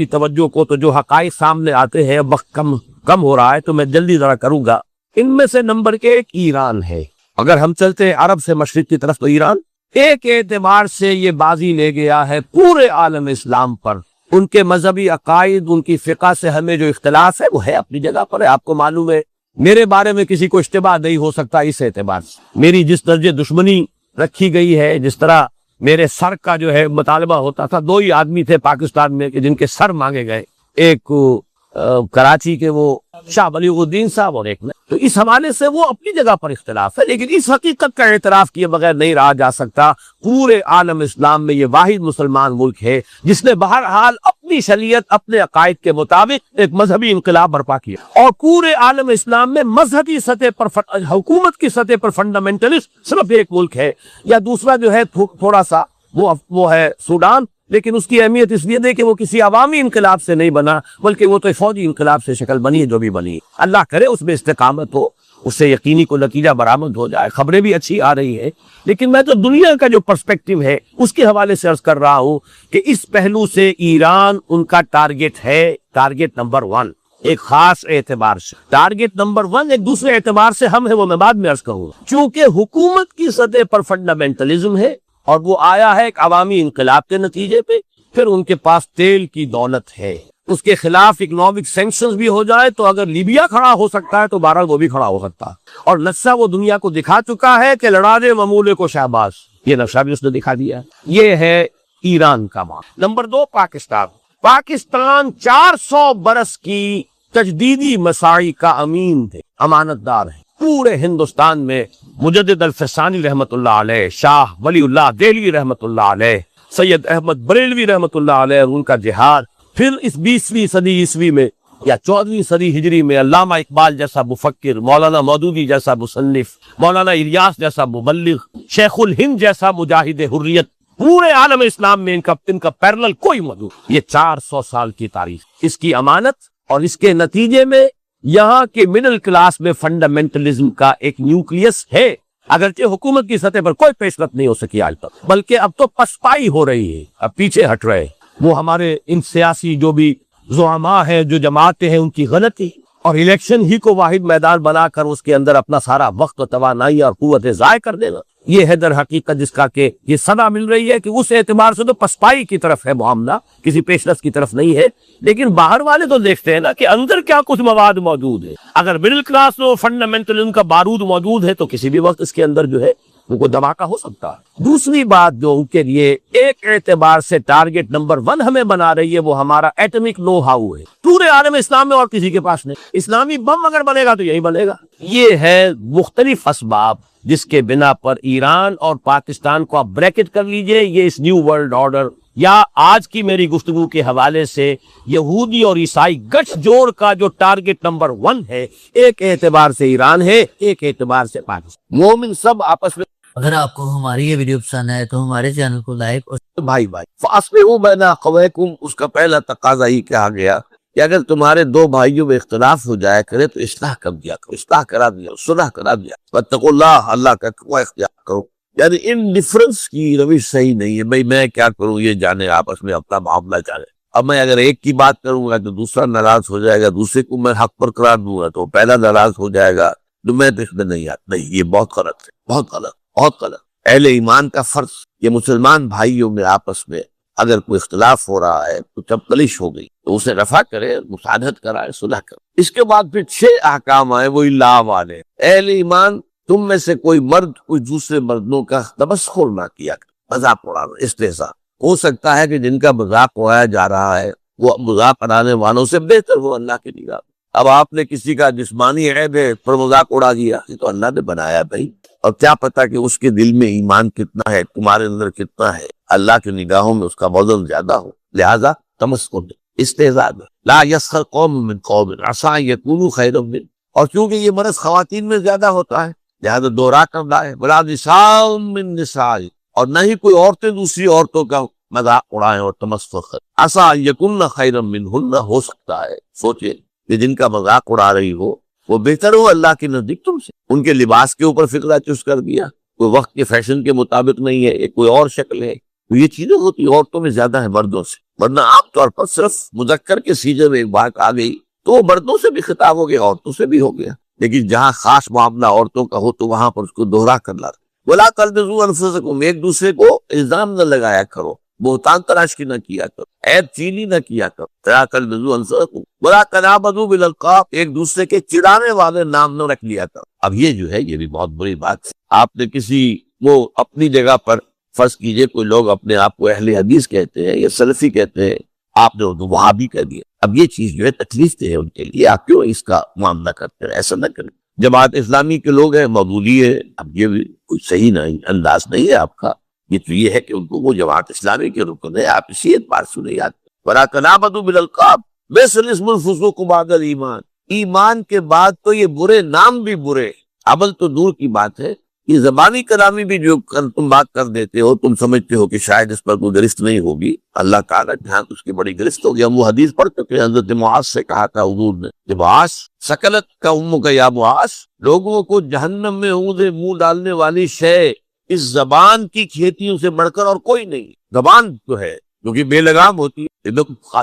کی توجہ کو، تو جو حقائق سامنے آتے ہیں، وقت کم ہو رہا ہے تو میں جلدی ذرا کروں گا۔ ان میں سے نمبر 1 ایران ہے۔ اگر ہم چلتے ہیں عرب سے مشرق کی طرف، تو ایران ایک اعتبار سے یہ بازی لے گیا ہے پورے عالم اسلام پر۔ ان کے مذہبی عقائد، ان کی فقہ سے ہمیں جو اختلاف ہے وہ ہے اپنی جگہ پر ہے۔ آپ کو معلوم ہے میرے بارے میں کسی کو اشتباہ نہیں ہو سکتا اس اعتبار سے۔ میری جس درجے دشمنی رکھی گئی ہے، جس طرح میرے سر کا جو ہے مطالبہ ہوتا تھا، 2 ہی آدمی تھے پاکستان میں کہ جن کے سر مانگے گئے، ایک کراچی کے وہ شاہ بلیغ الدین صاحب اور ایک میں، تو اس حوالے سے وہ اپنی جگہ پر اختلاف ہے، لیکن اس حقیقت کا اعتراف کیے بغیر نہیں رہا جا سکتا۔ پورے عالم اسلام میں یہ واحد مسلمان ملک ہے جس نے بہرحال اپنی شریعت، اپنے عقائد کے مطابق ایک مذہبی انقلاب برپا کیا، اور پورے عالم اسلام میں مذہبی سطح پر حکومت کی سطح پر فنڈامنٹلسٹ صرف ایک ملک ہے، یا دوسرا جو ہے تھوڑا سا وہ ہے سوڈان، لیکن اس کی اہمیت اس لیے نہیں کہ وہ کسی عوامی انقلاب سے نہیں بنا، بلکہ وہ تو فوجی انقلاب سے شکل بنی ہے جو بھی بنی ہے۔ اللہ کرے اس میں استقامت ہو، اس سے یقینی کو نتیجہ برآمد ہو جائے۔ خبریں بھی اچھی آ رہی ہیں، لیکن میں تو دنیا کا جو پرسپیکٹیو ہے اس کے حوالے سے عرض کر رہا ہوں کہ اس پہلو سے ایران ان کا ٹارگٹ ہے، ٹارگٹ نمبر 1 ایک خاص اعتبار سے۔ ٹارگٹ نمبر 1 ایک دوسرے اعتبار سے ہم ہے، وہ میں بعد میں عرض کروں گا۔ چونکہ حکومت کی سطح پر فنڈامنٹلزم ہے، اور وہ آیا ہے ایک عوامی انقلاب کے نتیجے پہ، پھر ان کے پاس تیل کی دولت ہے، اس کے خلاف اکنامک سینکشنز بھی ہو جائے تو اگر لیبیا کھڑا ہو سکتا ہے تو بہرحال وہ بھی کھڑا ہو سکتا ہے، اور نقشہ وہ دنیا کو دکھا چکا ہے کہ لڑا دے ممولے کو شہباز، یہ نقشہ بھی اس نے دکھا دیا ہے۔ یہ ہے ایران کا معاملہ۔ نمبر 2 پاکستان۔ پاکستان 400 برس کی تجدیدی مساعی کا امین ہے، امانت دار ہے۔ پورے ہندوستان میں مجدد الفسانی رحمت اللہ علیہ، شاہ ولی اللہ دہلوی رحمت اللہ علیہ، سید احمد بریلوی رحمت اللہ علیہ، ان کا جہاد، پھر اس 20ویں صدی عیسوی میں یا 14ویں صدی ہجری میں علامہ اقبال جیسا مفکر، مولانا مودودی جیسا مصنف، مولانا الیاس جیسا مبلغ، شیخ الہند جیسا مجاہد حریت، پورے عالم اسلام میں ان کا پیرلل کوئی موجود۔ یہ 400 سال کی تاریخ، اس کی امانت، اور اس کے نتیجے میں یہاں کے مڈل کلاس میں فنڈامنٹلزم کا ایک نیوکلیس ہے، اگرچہ حکومت کی سطح پر کوئی پیش رفت نہیں ہو سکی آج تک، بلکہ اب تو پسپائی ہو رہی ہے، اب پیچھے ہٹ رہے ہیں۔ وہ ہمارے ان سیاسی جو بھی زعماء ہیں، جو جماعتیں ہیں، ان کی غلطی، اور الیکشن ہی کو واحد میدان بنا کر اس کے اندر اپنا سارا وقت و توانائی اور قوت ضائع کر دینا، یہ ہے در حقیقت جس کا کہ یہ صدا مل رہی ہے کہ اس اعتبار سے تو پسپائی کی طرف ہے معاملہ، کسی پیش رفت کی طرف نہیں ہے۔ لیکن باہر والے تو دیکھتے ہیں نا کہ اندر کیا کچھ مواد موجود ہے۔ اگر مڈل کلاس میں فنڈامنٹلزم کا بارود موجود ہے تو کسی بھی وقت اس کے اندر جو ہے وہ کو دھماکہ ہو سکتا ہے۔ دوسری بات جو ان کے لیے ایک اعتبار سے ٹارگٹ نمبر 1 ہمیں بنا رہی ہے، وہ ہمارا ایٹمک نو ہاؤ ہے۔ پورے عالم اسلام میں اور کسی کے پاس نہیں۔ اسلامی بم اگر بنے گا تو یہی بنے گا۔ یہ ہے مختلف اسباب جس کے بنا پر ایران اور پاکستان کو آپ بریکٹ کر لیجئے، یہ اس نیو ورلڈ آرڈر یا آج کی میری گفتگو کے حوالے سے یہودی اور عیسائی گٹھ جوڑ کا جو ٹارگٹ نمبر 1 ہے، ایک اعتبار سے ایران ہے، ایک اعتبار سے پاکستان۔ مومن سب آپس میں۔ اگر آپ کو ہماری یہ ویڈیو پسند ہے تو ہمارے چینل کو لائک اور بھائی فاصلحوا بین اخویکم، اس کا پہلا تقاضا ہی کہا گیا کہ اگر تمہارے 2 بھائیوں میں اختلاف ہو جائے کرے تو اصلاح کر دیا کرو، اصلاح کرا دیا، صلح کرا دیا۔ واتقوا اللہ، اللہ کا تقوی اختیار کرو۔ یعنی ان ڈفرنس کی روش صحیح نہیں ہے، بھائی میں کیا کروں، یہ جانے آپس میں اپنا معاملہ جانے۔ اب میں اگر ایک کی بات کروں گا تو دوسرا ناراض ہو جائے گا، دوسرے کو میں حق پر قرار دوں گا تو پہلا ناراض ہو جائے گا، تو میں تو اس میں نہیں آتا۔ نہیں، یہ بہت غلط ہے، بہت غلط، بہت غلط۔ اہل ایمان کا فرض، یہ مسلمان بھائیوں میں آپس میں اگر کوئی اختلاف ہو رہا ہے تو جب تلش ہو گئی تو اسے رفع کرے، مساعدت کرائے، صلح کرے۔ اس کے بعد پھر 6 احکام آئے، وہی لا والے۔ اہل ایمان، تم میں سے کوئی مرد کوئی دوسرے مردوں کا تمسخر نہ کیا کرے، مذاق اڑانا، استہزاء۔ ہو سکتا ہے کہ جن کا مذاق اڑایا جا رہا ہے وہ مذاق اڑانے والوں سے بہتر ہو اللہ کی نگاہ میں۔ اب آپ نے کسی کا جسمانی عیب ہے پر مذاق اڑا دیا، یہ تو اللہ نے بنایا بھائی، اور کیا پتا کہ اس کے دل میں ایمان کتنا ہے، تمہارے اندر کتنا ہے، اللہ کی نگاہوں میں اس کا وزن زیادہ ہو، لہذا تمسخر استہزاء۔ لا یسخر قوم من قوم عسى ان يكونوا خيرا منهم، اور چونکہ یہ مرض خواتین میں زیادہ ہوتا ہے لہذا دوہرا کر لائے، ولا نساء من نساء، اور نہ ہی کوئی عورتیں دوسری عورتوں کا مذاق اڑائیں اور تمسخر کریں۔ عسى ان يكون خيرا منهن، ہو سکتا ہے، سوچے کہ جن کا مذاق اڑا رہی ہو وہ بہتر ہو اللہ کے نزدیک تم سے۔ ان کے لباس کے اوپر فکرہ چست کر دیا، کوئی وقت کے فیشن کے مطابق نہیں ہے، ایک کوئی اور شکل ہے، تو یہ چیزیں ہوتی عورتوں میں زیادہ ہیں مردوں سے، ورنہ عام طور پر صرف مذکر کے سیجے میں ایک بات آ گئی تو وہ مردوں سے بھی خطاب ہو گیا، عورتوں سے بھی ہو گیا، لیکن جہاں خاص معاملہ عورتوں کا ہو تو وہاں پر اس کو دوہرا کر لا رہا۔ وَلَا تَلْمِزُوا أَنفُسَكُمْ، ایک دوسرے کو الزام نہ لگایا کرو، بہتان تراشی نہ کیا کرو، عیب چینی نہ کیا کرو۔ وَلَا تَلْمِزُوا أَنفُسَكُمْ وَلَا تَنَابَزُوا بِالْأَلْقَابِ، ایک دوسرے کے چڑانے والے نام نہ رکھ لیا کرو۔ اب یہ جو ہے یہ بھی بہت بری بات ہے۔ آپ نے کسی وہ اپنی جگہ پر فرض کیجئے کوئی لوگ اپنے آپ کو اہل حدیث کہتے ہیں یا سلفی کہتے ہیں، آپ نے اردو وہابی کہہ دیا، اب یہ چیز جو ہے تکلیف دہ ہے ان کے لیے، آپ کیوں اس کا معاملہ کرتے ہیں؟ ایسا نہ کریں۔ جماعت اسلامی کے لوگ ہیں، مودودی ہے، اب یہ بھی کوئی صحیح نہیں انداز نہیں ہے آپ کا، یہ تو یہ ہے کہ ان کو وہ جماعت اسلامی کے رکن ہے، آپ اسی اعتبار سے انہیں یاد کریں۔ وَلَا تَنَابَزُوا بِالْأَلْقَابِ بِئْسَ الِاسْمُ الْفُسُوقُ بَعْدَ الْإِيمَانِ، ایمان کے بعد تو یہ برے نام بھی برے، عمل تو دور کی بات ہے، یہ زبانی کلامی بھی جو تم بات کر دیتے ہو، تم سمجھتے ہو کہ شاید اس پر کوئی گرفت نہیں ہوگی، اللہ تعالیٰ جہاں اس کی بڑی گرفت ہوگی۔ ہم وہ حدیث پڑھ چکے ہیں، حضرت معاذ سے کہا تھا حضور نے کہ معاذ سکلت کا امک یا معاذ، لوگوں کو جہنم میں منہ ڈالنے والی شے اس زبان کی کھیتیوں سے بڑھ کر اور کوئی نہیں۔ زبان تو ہے کیونکہ بے لگام ہوتی ہے،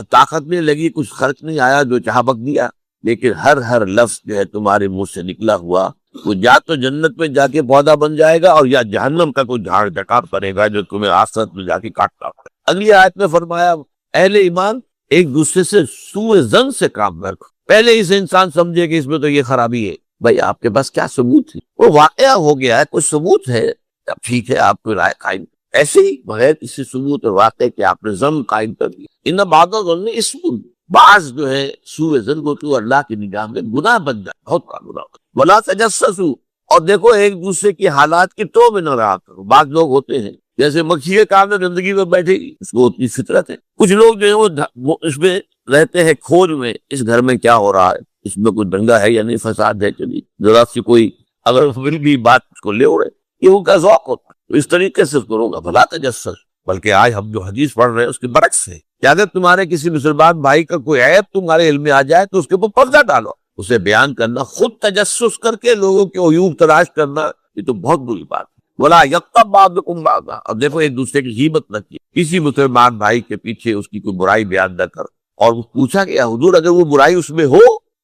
طاقت نہیں لگی، کچھ خرچ نہیں آیا، جو چاہا بک دیا، لیکن ہر لفظ جو ہے تمہارے منہ سے نکلا ہوا وہ یا تو جنت میں جا کے پودا بن جائے گا اور یا جہنم کا کوئی جھاڑ ڈکار کرے گا جو تمہیں آخرت میں جا کے کاٹتا ہے۔ اگلی آیت میں فرمایا اہل ایمان ایک دوسرے سے سوء ظن سے کام نہ رکھو، پہلے اس انسان سمجھے کہ اس میں تو یہ خرابی ہے، بھائی آپ کے پاس کیا ثبوت ہے؟ وہ واقعہ ہو گیا ہے، کوئی ثبوت ہے، اب ٹھیک ہے آپ کو رائے قائم، ایسے ہی بغیر کسی ثبوت اور واقعے کے آپ نے ظن قائم کر دیا۔ ان بعض الظن اسم، بعض جو ہے سوء ظن کو تو اللہ کی نگاہ میں گناہ بن جائے، بہت بڑا گناہ۔ وَلَا تَجَسَّسُوا، اور دیکھو ایک دوسرے کی حالات کی تو میں نہ رہا کرو۔ بعض لوگ ہوتے ہیں جیسے مکھی کے کام میں زندگی میں بیٹھے گی، اس کو اتنی فطرت ہے۔ کچھ لوگ جو ہے وہ اس میں رہتے ہیں کھوج میں، اس گھر میں کیا ہو رہا ہے، اس میں کوئی دنگا ہے یا نہیں، فساد ہے چلی ذرا سی کوئی اگر مل بھی بات اس کو لے اڑے، یہ ان کا ذوق ہوتا ہے، تو اس طریقے سے کرو گا بھلا تجسس۔ بلکہ آج ہم جو حدیث پڑھ رہے ہیں اس کے برعکس ہے کہ اگر تمہارے کسی مسلمان بھائی کا کوئی عیب تمہارے علم میں آ جائے تو اس کے اوپر پردہ ڈالو، اسے بیان کرنا، خود تجسس کر کے لوگوں کے عیوب تلاش کرنا، یہ تو بہت بری بات ہے۔ وَلَا يَغْتَبْ بَعْضُكُمْ بَعْضًا، اور دیکھو ایک دوسرے کی غیبت نہ کی، کسی مسلمان بھائی کے پیچھے اس کی کوئی برائی بیان نہ کر۔ اور وہ پوچھا کہ حضور اگر وہ برائی اس میں ہو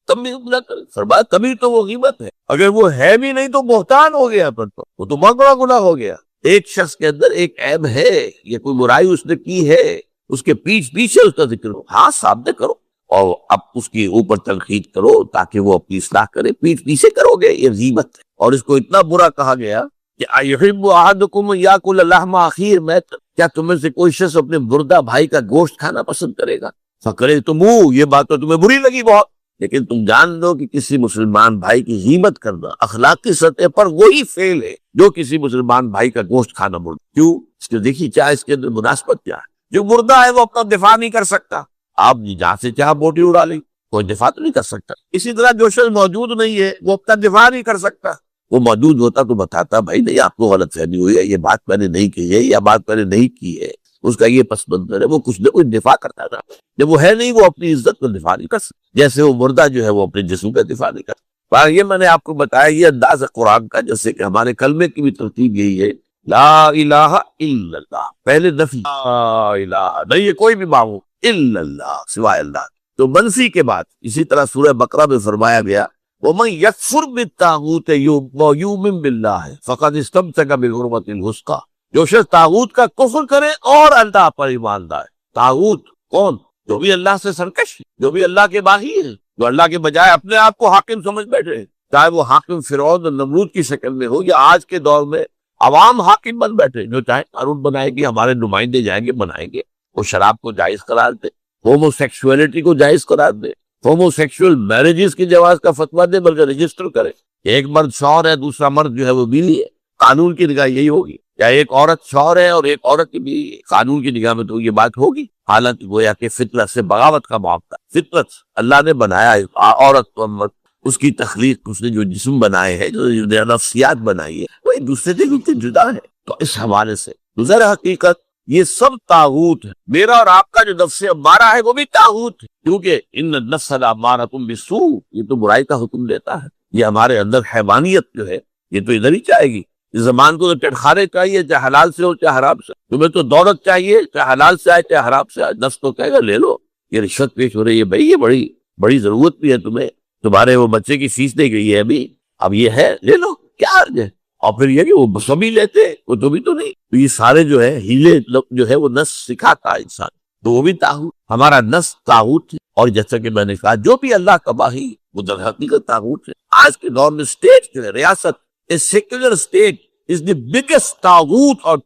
تب بھی نہ کرے، فرمایا کبھی تو وہ غیبت ہے، اگر وہ ہے بھی نہیں تو بہتان ہو گیا، پر تو وہ تو بہت بڑا گناہ ہو گیا۔ ایک شخص کے اندر ایک عیب ہے، یہ کوئی برائی اس نے کی ہے، اس کے پیچھے اس کا ذکر ہو، ہاں سامنے کرو اور اب اس کے اوپر تنقید کرو تاکہ وہ اپنی اصلاح کرے، پیچھے کرو گے یہ غیبت ہے۔ اور اس کو اتنا برا کہا گیا کہ اَيُحِبُّ أَحَدُكُمْ أَن يَأْكُلَ لَحْمَ أَخِيهِ مَيْتًا، کیا تم میں سے کوئی شخص اپنے مردہ بھائی کا گوشت کھانا پسند کرے گا؟ فَكَرِهْتُمُوهُ، یہ بات تو تمہیں بری لگی بہت، لیکن تم جان لو کہ کسی مسلمان بھائی کی غیبت کرنا اخلاقی سطح پر وہی فعل ہے جو کسی مسلمان بھائی کا گوشت کھانا مرد۔ کیوں؟ اس کے دیکھیے کیا اس کے اندر مناسبت کیا ہے۔ جو مردہ ہے وہ اپنا دفاع نہیں کر سکتا، آپ جہاں سے چاہا بوٹی اڑا لیں، کوئی دفاع تو نہیں کر سکتا۔ اسی طرح جو شخص موجود نہیں ہے وہ اپنا دفاع نہیں کر سکتا، وہ موجود ہوتا تو بتاتا بھائی نہیں آپ کو غلط فہمی ہوئی ہے، یہ بات میں نے نہیں کہی ہے، یا بات میں نے نہیں کی ہے، اس کا یہ پس منظر ہے، وہ کچھ نہ کچھ دفاع کرتا تھا۔ جب وہ ہے نہیں وہ اپنی عزت کا دفاع نہیں کر سکتا، جیسے وہ مردہ جو ہے وہ اپنے جسم کا دفاع نہیں کر سکتا۔ یہ میں نے آپ کو بتایا یہ انداز ہے قرآن کا، جیسے کہ ہمارے کلمے کی بھی ترتیب یہی ہے، لا الہ الا اللہ، پہلے نفی، لا الہ نہیں ہے کوئی بھی معبود الا اللہ، سوائے اللہ، تو منفی کے بعد اسی طرح سورہ بقرہ میں فرمایا گیا وَمَن يَكْفُرْ بِالطَّاغُوتِ وَيُؤْمِن بِاللَّهِ فَقَدِ اسْتَمْسَكَ بِالْعُرْوَةِ الْوُثْقَىٰ، جو شخص طاغوت کا کفر کرے اور اللہ پر ایمان لائے۔ طاغوت کون؟ جو بھی اللہ سے سرکش، جو بھی اللہ کے باغی ہیں، جو اللہ کے بجائے اپنے آپ کو حاکم سمجھ بیٹھے ہیں، چاہے وہ حاکم فرعون اور نمرود کی شکل میں ہو یا آج کے دور میں عوام حاکم بن بیٹھے، جو چاہے قانون بنائے گی، ہمارے نمائندے جائیں گے بنائیں گے، وہ شراب کو جائز قرار دے، ہومو سیکسولیٹی کو جائز قرار دے، ہومو سیکسول میرجز کی جواز کا فتویٰ دے، بلکہ رجسٹر کرے، ایک مرد شوہر ہے دوسرا مرد جو ہے وہ بیوی ہے، قانون کی نگاہ یہی ہوگی، یا ایک عورت شوہر ہے اور ایک عورت کی بیوی ہے، قانون کی نگاہ میں تو یہ بات ہوگی، حالانکہ گویا کہ فطرت سے بغاوت کا معاملہ، فطرت اللہ نے بنایا ہے عورت اور مرد، اس کی تخلیق، اس نے جو جسم بنائے ہیں، جو نفسیات بنائی ہے، وہ ایک دوسرے سے بالکل جدا ہے۔ تو اس حوالے سے ظاہر حقیقت یہ سب طاغوت ہے، میرا اور آپ کا جو نفس امارہ ہے وہ بھی طاغوت ہے، کیونکہ ان النفس لامارۃ بالسوء، یہ تو برائی کا حکم دیتا ہے، یہ ہمارے اندر حیوانیت جو ہے یہ تو ادھر ہی جائے گی، اس زمان کو تو ٹٹخارے چاہیے، چاہے حلال سے ہو چاہے حرام سے. تمہیں تو دولت چاہیے، چاہے حلال سے آئے چاہے حرام سے آئے. نفس تو کہے گا لے لو، یہ رشوت پیش ہو رہی ہے بھائی، یہ بڑی بڑی ضرورت بھی ہے تمہیں، تمہارے وہ بچے کی فیس دے گئی ہے ابھی، اب یہ ہے لے لو، کیا عرض ہے. اور پھر یہ کہ وہ سبھی لیتے، وہ تو بھی تو نہیں. تو یہ سارے جو ہے ہیلے جو ہے وہ نفس سکھاتا ہے انسان، تو وہ بھی طاغوت. ہمارا نفس طاغوت ہے. اور جیسا کہ میں نے کہا جو بھی اللہ کا باغی وہ در حقیقت طاغوت ہے. آج کے دور میں اسٹیٹ جو ہے، ریاست، secular state is the biggest طاغوت. اور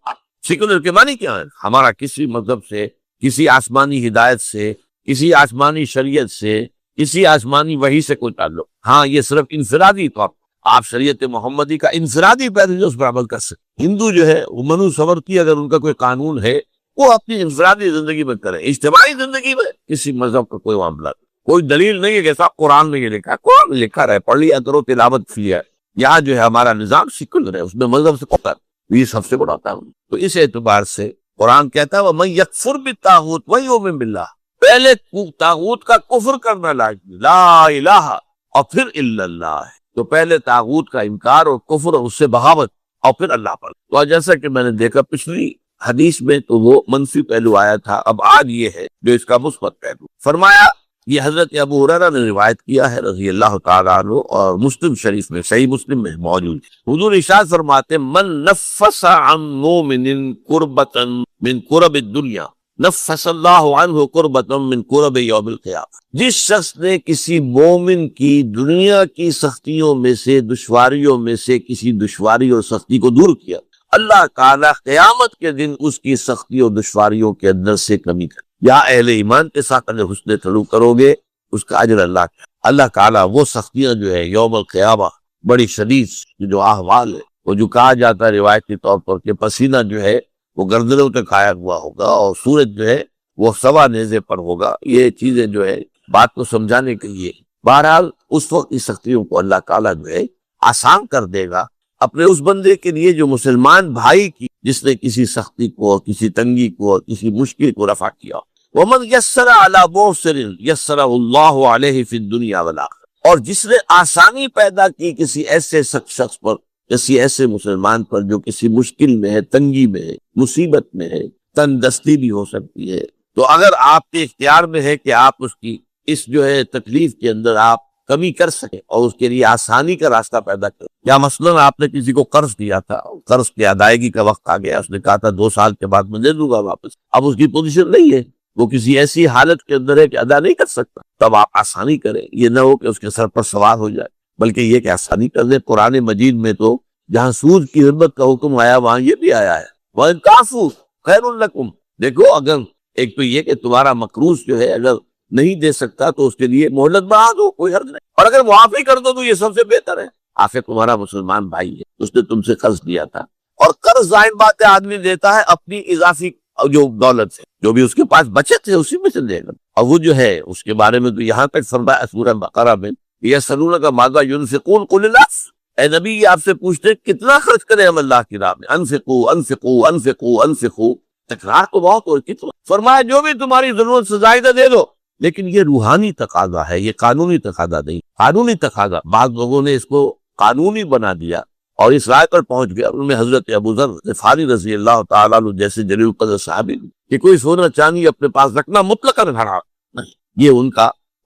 سیکولر کے معنی کیا ہے؟ ہمارا کسی مذہب سے، کسی آسمانی ہدایت سے، کسی آسمانی شریعت سے، کسی آسمانی وحی سے کوئی تعلق. ہاں یہ صرف انفرادی طور پر آپ شریعت محمدی کا انفرادی پیروی اس پر عمل کر سکتے. ہندو جو ہے وہ منو سورتی، اگر ان کا کوئی قانون ہے وہ اپنی انفرادی زندگی میں کریں. اجتماعی زندگی میں کسی مذہب کا کوئی معاملہ نہیں. کوئی دلیل نہیں ہے کہ صاحب قرآن میں یہ لکھا ہے، قرآن میں لکھا رہے، پڑھ لیا کرو، تلاوت کیا. یہاں جو ہے ہمارا نظام سیکولر ہے، اس میں مذہب سے کوتا ہے، یہ سب سے بڑا تعاون. تو اس اعتبار سے قرآن کہتا ہے وَمَن يَكْفُرْ بِالطَّاغُوتِ وَيُؤْمِن بِاللَّهِ، پہلے طاغوت کا کفر کرنا لازمی، لا الہ اور پھر الا اللہ ہے. تو پہلے طاغوت کا انکار اور کفر اور اس سے بغاوت اور پھر اللہ پر. تو جیسا کہ میں نے دیکھا پچھلی حدیث میں تو وہ منفی پہلو آیا تھا، اب آج یہ ہے جو اس کا مثبت پہلو. فرمایا یہ حضرت ابو ہریرہ نے روایت کیا ہے رضی اللہ تعالیٰ عنہ، اور مسلم شریف میں، صحیح مسلم میں موجود. حضور ارشاد فرماتے من نفس عن مومن کربۃ من کرب الدنیا نفس اللہ عنہ کربۃ من کرب یوم القیامہ. جس شخص نے کسی مومن کی دنیا کی سختیوں میں سے، دشواریوں میں سے کسی دشواری اور سختی کو دور کیا، اللہ تعالیٰ قیامت کے دن اس کی سختی اور دشواریوں کے اندر سے کمی کر. یا اہل ایمان کے ساتھ اگر حسن سلوک کرو گے اس کا اجر اللہ تعالیٰ وہ سختیاں جو ہے یوم القیامہ بڑی شدید جو احوال ہے، وہ جو کہا جاتا ہے روایتی طور پر کہ پسینہ جو ہے وہ گردنوں تک آیا ہوا ہوگا اور سورج جو ہے وہ سوا نیزے پر ہوگا. یہ چیزیں جو ہے بات کو سمجھانے کے لیے. بہرحال اس وقت کی سختیوں کو اللہ تعالیٰ جو ہے آسان کر دے گا اپنے اس بندے کے لیے جو مسلمان بھائی کی، جس نے کسی سختی کو، کسی تنگی کو، کسی مشکل کو رفع کیا. وَمَنْ يَسَّرَ عَلَى مُعْسِرٍ يَسَّرَهُ اللَّهُ عَلَيْهِ فِي الدُّنْيَا وَالْآخِرَةِ. اور جس نے آسانی پیدا کی کسی ایسے شخص پر، کسی ایسے مسلمان پر جو کسی مشکل میں ہے، تنگی میں ہے، مصیبت میں ہے، تن دستی بھی ہو سکتی ہے، تو اگر آپ کے اختیار میں ہے کہ آپ اس کی اس جو ہے تکلیف کے اندر آپ کمی کر سکیں اور اس کے لیے آسانی کا راستہ پیدا کریں. یا مثلاً آپ نے کسی کو قرض دیا تھا، قرض کی ادائیگی کا وقت آ گیا، اس نے کہا تھا 2 سال کے بعد میں دے دوں گا واپس، اب اس کی پوزیشن نہیں ہے، وہ کسی ایسی حالت کے اندر ہے کہ ادا نہیں کر سکتا، تب آپ آسانی کریں. یہ نہ ہو کہ اس کے سر پر سوار ہو جائے، بلکہ یہ کہ آسانی کر دیں. قرآن مجید میں تو جہاں سود کی حرمت کا حکم آیا وہاں یہ بھی آیا ہے وَإِن تَعْفُوا خَيْرٌ لَكُمْ. دیکھو اگر ایک تو یہ کہ تمہارا مقروض جو ہے اگر نہیں دے سکتا تو اس کے لیے مہلت بڑھا دو، کوئی حرج نہیں، اور اگر معافی کر دو تو یہ سب سے بہتر ہے. آخر تمہارا مسلمان بھائی ہے، اس نے تم سے قرض دیا تھا، اور قرض ظاہر بات ہے آدمی دیتا ہے اپنی اضافی جو دولت ہے، جو بھی اس کے پاس بچت ہے اسی میں سے دے گا. اور وہ جو ہے اس کے بارے میں تو یہاں تک فرمایا سورہ بقرہ میں یسألونک ماذا ینفقون قل العفو. اے نبی یہ آپ سے پوچھتے ہیں کتنا خرچ کریں ہم اللہ کی راہ میں، انفقوا انفقوا انفقوا انفقوا. تکرار تو بہت ہو کتنا، فرمایا جو بھی تمہاری ضرورت سے زائدہ دے دو. لیکن یہ روحانی تقاضا ہے، یہ قانونی تقاضا نہیں. قانونی تقاضا بعض لوگوں نے اس کو قانونی بنا دیا اور اس رائے پر پہنچ گیا. ان میں حضرت ابو ذر غفاری رضی اللہ تعالیٰ عنہ جیسے جلیل القدر صحابی کہ کوئی سونا چاندی اپنے پاس رکھنا مطلقاً حرام نہیں. یہ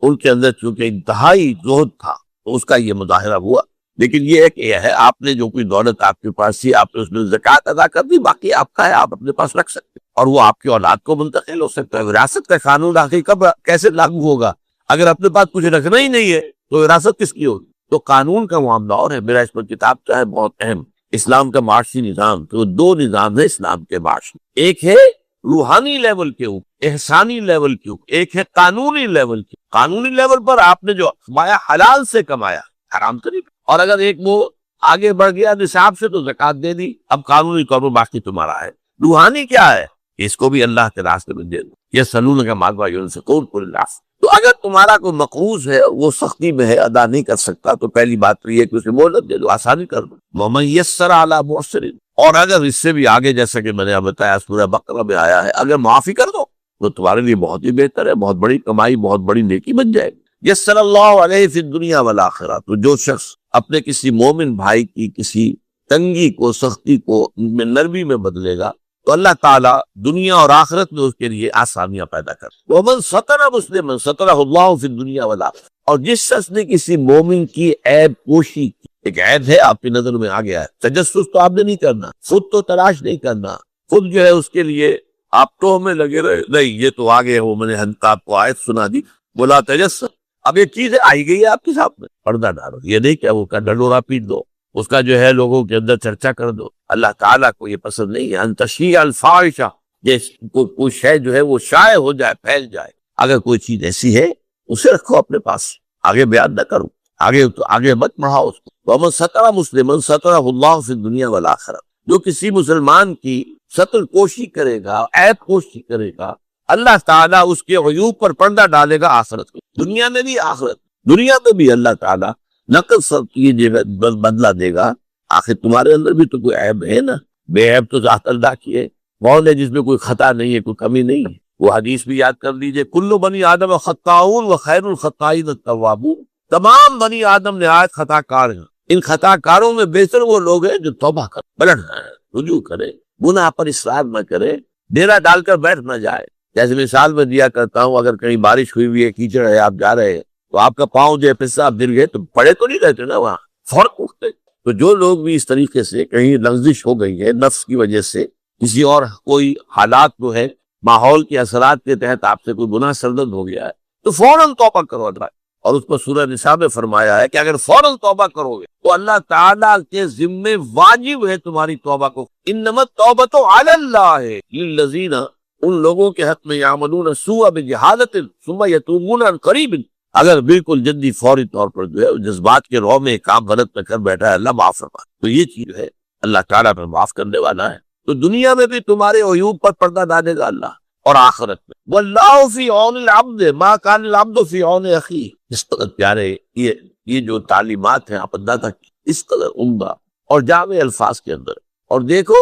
ان کے اندر چونکہ انتہائی زہد تھا تو اس کا یہ مظاہرہ ہوا. لیکن یہ ہے کہ یہ ہے آپ نے جو کوئی دولت آپ کے پاس تھی آپ نے اس میں زکوٰۃ ادا کر دی، باقی آپ کا ہے، آپ اپنے پاس رکھ سکتے اور وہ آپ کی اولاد کو منتقل ہو سکتا ہے. وراثت کا قانون آخر کب کیسے لاگو ہوگا؟ اگر اپنے پاس کچھ رکھنا ہی نہیں ہے تو وراثت کس کی ہوگی؟ تو قانون کا معاملہ اور ہے. میرا اس پر کتاب چاہے بہت اہم اسلام کا معاشی نظام، تو 2 نظام ہے اسلام کے معاشی. ایک ہے روحانی لیول کے اوپر، احسانی لیول کے اوپر، ایک ہے قانونی لیول کے. قانونی لیول پر آپ نے جو کمایا حلال سے کمایا، حرام تو نہیں. اور اگر ایک وہ آگے بڑھ گیا نصاب سے تو زکوٰۃ دے دی، اب قانونی طور پر باقی تمہارا ہے. روحانی کیا ہے؟ اس کو بھی اللہ کے راستے میں دے دو. یہ سلون کا ماضا ينفقون قل العفو. تو اگر تمہارا کوئی مقروض ہے وہ سختی میں ہے ادا نہیں کر سکتا تو پہلی بات تو یہ کہ اسے مہلت دے دو، آسانی کر دو. وَمَن يَسَّرَ عَلَى مُعْسِرٍ. اور اگر اس سے بھی آگے جیسا کہ میں نے بتایا سورہ بقرہ میں آیا ہے اگر معافی کر دو تو تمہارے لیے بہت ہی بہتر ہے، بہت بڑی کمائی، بہت بڑی نیکی بن جائے گی. يَسَّرَ اللَّهُ عَلَيْهِ فِي الدُّنْيَا وَالْآخِرَةِ. تو جو شخص اپنے کسی مومن بھائی کی کسی تنگی کو، سختی کو میں نرمی میں بدلے گا تو اللہ تعالیٰ دنیا اور آخرت میں اس کے لیے آسانیاں پیدا کر. وَمَنْ سَتَرَ مُسْلِمًا سَتَرَهُ اللَّهُ فِي الدُّنْيَا وَالْآخِرَةِ. اور جس شخص نے کسی مومن کی عیب پوشی کی، ایک عیب ہے آپ کی نظر میں آ گیا ہے، تجسس تو آپ نے نہیں کرنا، خود تو تلاش نہیں کرنا، خود جو ہے اس کے لیے آپ تو میں لگے رہے نہیں، یہ تو آگے وہ میں نے آپ کو آیت سنا دی، بولا تجسس. اب یہ چیز آئی گئی ہے آپ کے سامنے، پردہ ڈالو. یہ نہیں کہ وہ کا ڈنڈورا پیٹ دو، اس کا جو ہے لوگوں کے اندر چرچا کر دو. اللہ تعالیٰ کو یہ پسند نہیں ہے ان تشیع الفاحشہ، کوئی شے جو ہے وہ شائع ہو جائے، پھیل جائے. اگر کوئی چیز ایسی ہے اسے رکھو اپنے پاس، آگے بیان نہ کرو، آگے مت بڑھاؤ اس کو. وَمَنْ سَتَرَ مُسْلِمًا سَتَرَهُ اللَّهُ فِي الدُّنْيَا وَالْآخِرَةِ. جو کسی مسلمان کی ستر پوشی کرے گا، عیب پوشی کرے گا، اللہ تعالیٰ اس کے عیوب پر پردہ ڈالے گا آخرت میں، دنیا میں بھی آخرت. دنیا میں بھی اللہ تعالیٰ نقل سب کی بدلہ دے گا. آخر تمہارے اندر بھی تو کوئی عیب ہے نا، بے عیب تو ذات اللہ کی ہے، کون ہے جس میں کوئی خطا نہیں ہے، کوئی کمی نہیں ہے. وہ حدیث بھی یاد کر لیجئے، کل بنی آدم خطاؤن وخیر الخطائین التوابون. تمام بنی آدم نہایت خطا کار ہیں، ان خطا کاروں میں بہتر وہ لوگ ہیں جو توبہ کر پلٹ جائیں، رجوع کرے، گناہ پر اصرار نہ کرے، ڈیرا ڈال کر بیٹھ نہ جائے. جیسے مثال میں دیا کرتا ہوں، اگر کہیں بارش ہوئی ہوئی ہے، کیچڑ ہے، آپ جا رہے ہیں تو آپ کا پاؤں جو ہے پیشاب گر گئے تو پڑے تو نہیں رہتے نا، وہاں فوراً اٹھتے. تو جو لوگ بھی اس طریقے سے کہیں لغزش ہو گئی ہے نفس کی وجہ سے، کسی اور کوئی حالات جو ہے ماحول کے اثرات کے تحت آپ سے کوئی گناہ سرزد ہو گیا ہے تو فوراً توبہ کرو اللہ. اور اس پر سورہ نساء میں فرمایا ہے کہ اگر فوراً توبہ کرو گے تو اللہ تعالیٰ کے ذمے واجب ہے تمہاری توبہ کو. انما التوبۃ علی اللہ للذین، ان لوگوں کے حق میں یعملون السوء بجہالۃ ثم یتوبون عن قریب. اگر بالکل جلدی فوری طور پر جو ہے جذبات کے رو میں کام غلط میں کر بیٹھا ہے، اللہ معاف فرما. تو یہ چیز ہے اللہ تعالیٰ پر معاف کرنے والا ہے. تو دنیا میں بھی تمہارے عیوب پر پردہ ڈالے گا اللہ، اور آخرت میں واللہ فی عون العبد ما کان العبد فی عون اخیہ. اس قدر پیارے یہ جو تعلیمات ہیں آپ ادا تک اس قدر عمدہ اور جامع الفاظ کے اندر. اور دیکھو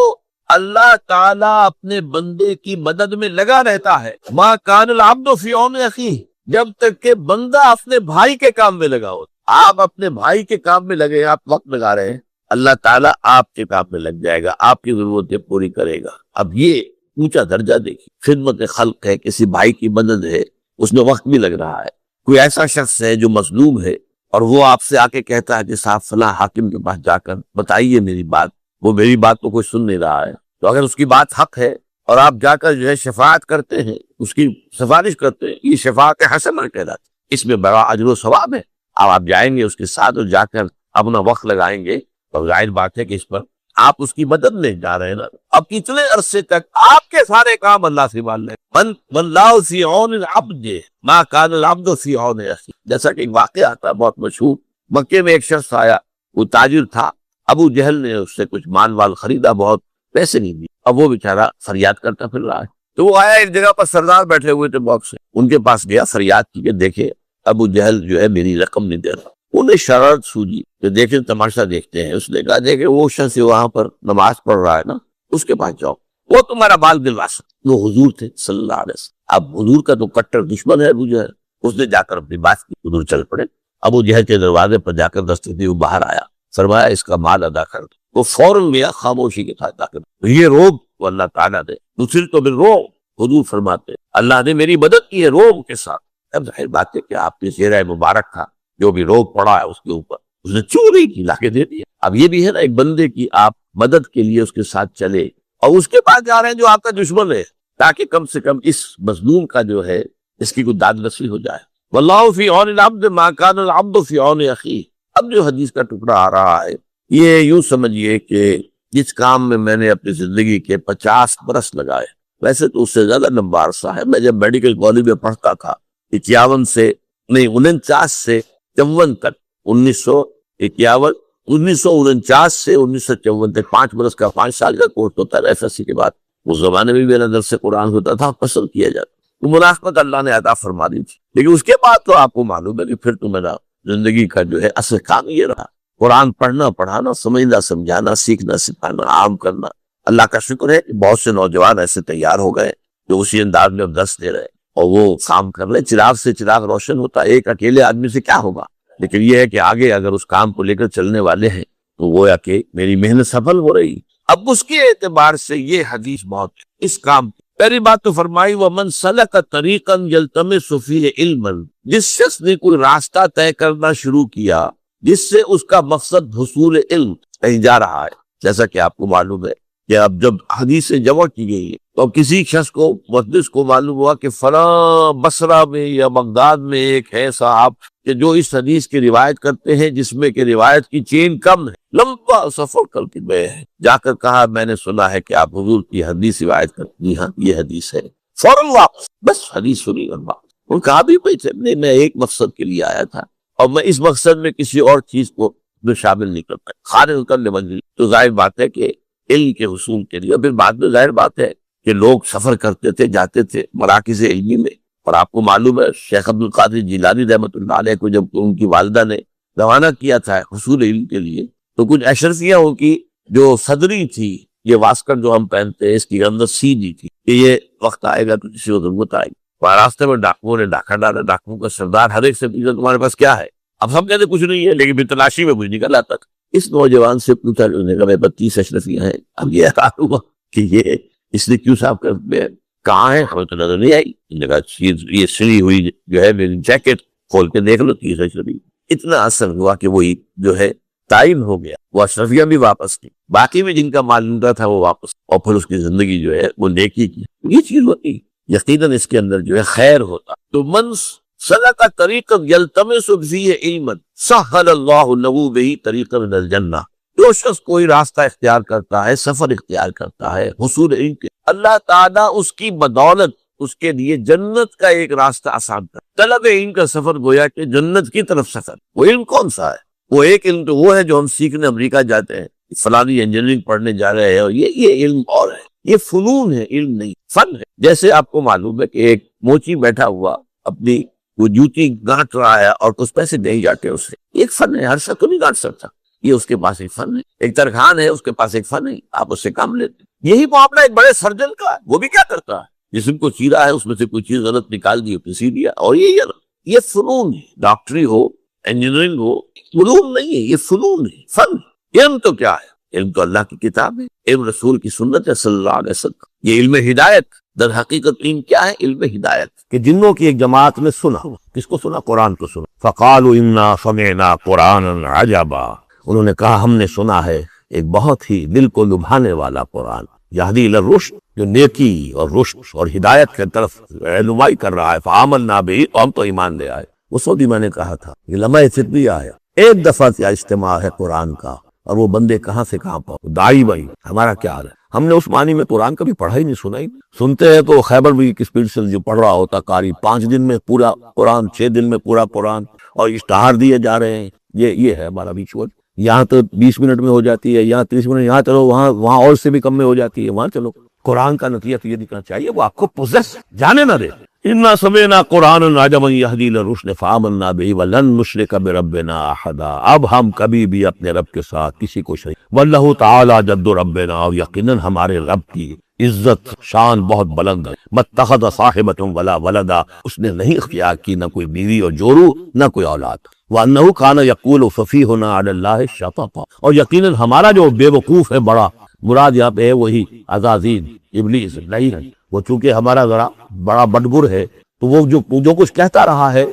اللہ تعالیٰ اپنے بندے کی مدد میں لگا رہتا ہے. ما کان العبد فی عون اخیہ، جب تک کہ بندہ اپنے بھائی کے کام میں لگا ہو. آپ اپنے بھائی کے کام میں لگے، آپ وقت لگا رہے ہیں، اللہ تعالیٰ آپ کے کام میں لگ جائے گا، آپ کی ضرورتیں پوری کرے گا. اب یہ اونچا درجہ دیکھیے، خدمت خلق ہے، کسی بھائی کی مدد ہے، اس میں وقت بھی لگ رہا ہے. کوئی ایسا شخص ہے جو مظلوم ہے اور وہ آپ سے آ کے کہتا ہے کہ صاحب فلاں حاکم کے پاس جا کر بتائیے میری بات، وہ میری بات کو کوئی سن نہیں رہا ہے. تو اگر اس کی بات حق ہے اور آپ جا کر جو ہے شفاعت کرتے ہیں، اس کی سفارش کرتے ہیں، یہ شفاعت حسنہ کہلاتی ہے، اس میں بڑا اجر و ثواب ہے. اب آپ جائیں گے اس کے ساتھ اور جا کر اپنا وقت لگائیں گے، تو ظاہر بات ہے کہ اس پر آپ اس کی مدد میں جا رہے ہیں نا. اب کتنے عرصے تک آپ کے سارے کام اللہ سے مان لیں. واللہ فی عون العبد ما کان العبد فی عون اخیہ. جیسا کہ ایک واقعہ آتا بہت مشہور، مکے میں ایک شخص آیا، وہ تاجر تھا، ابو جہل نے اس سے کچھ مال وال خریدا، بہت پیسے نہیں دیے. اب وہ بیچارہ فریاد کرتا پھر رہا ہے. تو وہ آیا، ایک جگہ پر سردار بیٹھے ہوئے تھے باکس سے، ان کے پاس گیا، فریاد کی کہ دیکھے ابو جہل جو ہے میری رقم نہیں دے رہا. انہیں شرارت سوجی کہ دیکھیں تماشا دیکھتے ہیں. اس نے کہا دیکھیں وہ شخص وہاں پر نماز پڑھ رہا ہے نا، اس کے پاس جاؤ، وہ تمہارا بال دلوا سکتا. وہ حضور تھے صلی اللہ علیہ وسلم. اب حضور کا تو کٹر دشمن ہے ابو جہل. اس نے جا کر اپنی بات کی، حضور چل پڑے. ابو جہل کے دروازے پر جا کر دستک دی، وہ باہر آیا، فرمایا اس کا مال ادا کر دو. وہ فوراً گیا، خاموشی کے ساتھ ادا کر دو. یہ روب وہ اللہ تعالیٰ نے نصر تو بالروب، حضور فرماتے اللہ نے میری مدد کی ہے روب کے ساتھ. اب ظاہر بات ہے کہ آپ کے چہرہ مبارک تھا، جو بھی روب پڑا ہے اس کے اوپر اس نے چوری کی، لا کے دے دیا. اب یہ بھی ہے نا ایک بندے کی آپ مدد کے لیے اس کے ساتھ چلے اور اس کے پاس جا رہے ہیں جو آپ کا دشمن ہے، تاکہ کم سے کم اس مظلوم کا جو ہے اس کی کوئی داد رسی ہو جائے. واللہ فی عون العبد ما کان العبد فی عون اخیہ. اب جو حدیث کا ٹکڑا آ رہا ہے، یہ یوں سمجھیے کہ جس کام میں میں نے اپنی زندگی کے 50 برس لگائے، ویسے تو اس سے زیادہ لمبا عرصہ ہے. میں جب میڈیکل کالج میں پڑھتا تھا 49 سے 54 تک، 1949 سے 1954 تک 5 برس کا 5 سال کا کورس ہوتا ہے ایف ایس سی کے بعد. اس زمانے میں میرا درس قرآن ہوتا تھا، پسند کیا جاتا، تو مناسبت اللہ نے عطا فرما دی تھی. لیکن اس کے بعد تو آپ کو معلوم ہے کہ پھر تو میرا زندگی کا جو ہے اصل کام یہ رہا، قرآن پڑھنا پڑھانا، سمجھنا سمجھانا، سیکھنا سکھانا، عام کرنا. اللہ کا شکر ہے کہ بہت سے نوجوان ایسے تیار ہو گئے جو اسی انداز میں درس دے رہے اور وہ کام کر رہے. چراغ سے چراغ روشن ہوتا ہے، ایک اکیلے آدمی سے کیا ہوگا. لیکن یہ ہے کہ آگے اگر اس کام کو لے کر چلنے والے ہیں تو گویا کہ میری محنت سفل ہو رہی. اب اس کے اعتبار سے یہ حدیث بہت اس کام. پہلی بات تو فرمائی وَمَنْ سَلَكَ طَرِيقًا يَلْتَمِسُ فِيهِ عِلْمًا، جس شخص نے کوئی راستہ طے کرنا شروع کیا جس سے اس کا مقصد حصول علم کہیں جا رہا ہے. جیسا کہ آپ کو معلوم ہے کہ اب جب حدیث جمع کی گئی ہے تو کسی شخص کو محدث کو معلوم ہوا کہ فلاں بصرہ میں یا بغداد میں ایک ہے صاحب کہ جو اس حدیث کی روایت کرتے ہیں جس میں کہ روایت کی چین کم ہے. لمبا سفر کر کے گئے ہیں، جا کر کہا میں نے سنا ہے کہ آپ حضور کی حدیث روایت کرتے ہیں. ہاں یہ حدیث ہے. فوراً واپس، بس حدیث سنی اور واپس. ان کہا بھی بھائی میں ایک مقصد کے لیے آیا تھا اور میں اس مقصد میں کسی اور چیز کو میں شامل نہیں کرتا. خارج کرنے بن گئی تو ظاہر بات ہے کہ علم کے حصول کے لیے. پھر بعد میں ظاہر بات ہے کہ لوگ سفر کرتے تھے، جاتے تھے مراکز علمی میں. اور آپ کو معلوم ہے شیخ عبد القادر جیلانی رحمۃ اللہ علیہ کو جب ان کی والدہ نے روانہ کیا تھا حصول علم کے لیے تو کچھ اشرفیہ ان کی جو صدری تھی، یہ واسکٹ جو ہم پہنتے ہیں اس کی اندر سی دی تھی کہ یہ وقت آئے گا تو کسی کو ضرورت آئے گی. راستے میں ڈاکوؤں نے ڈاکہ ڈالا. ڈاکوؤں کا سردار ہر ایک سے پوچھا تمہارے پاس کیا ہے؟ اب ہم کہتے کچھ نہیں ہے، لیکن پھر تلاشی میں مجھے نکل آتا تھا. اس نوجوان سے پوچھا، انہوں نے کہا میرے 32 اشرفیاں ہیں. اب یہ حیران ہوا کہ یہ اس نے کیوں صاحب کر دیا، کہاں ہے؟ ہمیں تو نظر نہیں آئی. انہوں نے کہا یہ سلی ہوئی جو ہے میری جیکٹ کھول کے دیکھ لو 30 اشرفی. اتنا اثر ہوا کہ وہی جو ہے تعین ہو گیا. وہ اشرفیاں بھی واپس کی، باقی بھی جن کا معلوم تھا وہ واپس، اور پھر اس کی زندگی جو ہے وہ نیکی کی. یہ چیز ہوتی یقیناً اس کے اندر جو ہے خیر ہوتا. تو من سلک طریقا یلتمس فیہ علما سہل اللہ لہ بہ طریقا من الجنہ. جو شخص کوئی راستہ اختیار کرتا ہے، سفر اختیار کرتا ہے حصول علم کے، اللہ تعالیٰ اس کی بدولت اس کے لیے جنت کا ایک راستہ آسان کرتا. طلب علم کا سفر گویا کہ جنت کی طرف سفر. وہ علم کون سا ہے؟ وہ ایک علم تو وہ ہے جو ہم سیکھنے امریکہ جاتے ہیں، فلانی انجینئرنگ پڑھنے جا رہے ہیں، اور یہ علم اور ہے. یہ فنون ہے، علم نہیں، فن ہے. جیسے آپ کو معلوم ہے کہ ایک موچی بیٹھا ہوا اپنی وہ جوتی گانٹ رہا ہے اور کچھ پیسے نہیں جاتے اسے. ایک فن ہے، ہر شخص تو نہیں گانٹ سکتا. یہ اس کے پاس ایک فن ہے. ایک ترخان ہے، اس کے پاس ایک فن ہے، آپ اس سے کام لیتے. یہی معاملہ ایک بڑے سرجن کا ہے. وہ بھی کیا کرتا ہے؟ جسم کو چیرا ہے، اس میں سے کوئی چیز غلط نکال دی، پھر سی دیا. اور یہ فنون ہے. ڈاکٹری ہو، انجینئرنگ ہو، فنون نہیں ہے، یہ فنون ہے، فن. علم تو کیا ہے؟ علم تو اللہ کی کتاب ہے، علم رسول کی سنت ہے صلی اللہ علیہ وسلم. یہ علم ہدایت. در حقیقت علم کیا ہے؟ علم ہدایت. کہ جنوں کی ایک جماعت نے سنا. کس کو سنا؟ قرآن کو سنا. فقالوا انا سمعنا قرآنا عجبا. انہوں نے کہا ہم نے سنا ہے ایک بہت ہی دل کو لبھانے والا قرآن، یہدی الی الرشد، جو نیکی اور رشد اور ہدایت کی طرف رہنمائی کر رہا ہے. فآمنا بہ، ہم تو ایمان لے آئے. وہ سعودی میں نے کہا تھا یہ لمحہ فطری آیا، ایک دفعہ کیا اجتماع ہے قرآن کا، اور وہ بندے کہاں سے کہاں پہنچ. دائی بھائی ہمارا کیا حال ہے؟ ہم نے اس معنی میں قرآن کبھی پڑھا ہی نہیں، سنا ہی نہیں. سنتے ہیں تو خیبر بھی کی سپیڈ سے جو پڑھ رہا ہوتا قاری 5 دن میں پورا قرآن، 6 دن میں پورا قرآن، اور اشتہار دیے جا رہے ہیں. یہ ہے ہمارا ریچول. یہاں تو 20 منٹ میں ہو جاتی ہے، یہاں 30 منٹ، یہاں چلو وہاں اور سے بھی کم میں ہو جاتی ہے، وہاں چلو. قرآن کا نتیجہ تو یہ دکھنا چاہیے وہ آپ کو پوزیس جانے نہ دے. انا سمعنا قرآنا عجبا یہدی الی الرشد فآمنا بہ ولن نشرک بربنا احدا. اب ہم کبھی بھی اپنے رب کے ساتھ کسی کو شریک. واللہ تعالی جد ربنا، اور یقیناً ہمارے رب کی عزت شان بہت بلند ہے. متخذ صاحبۃ ولا ولدا، اس نے نہیں اختیار کی نہ کوئی بیوی اور جورو نہ کوئی اولاد. وانہ کان یقول ففیہنا علی اللہ شططا، اور یقیناً ہمارا جو بے وقوف ہے بڑا، مراد یہاں پہ ہے وہی عزازیل ابلیس نہیں ہے. وہ چونکہ ہمارا ذرا بڑا بدگر ہے تو وہ جو کچھ کہتا رہا ہے.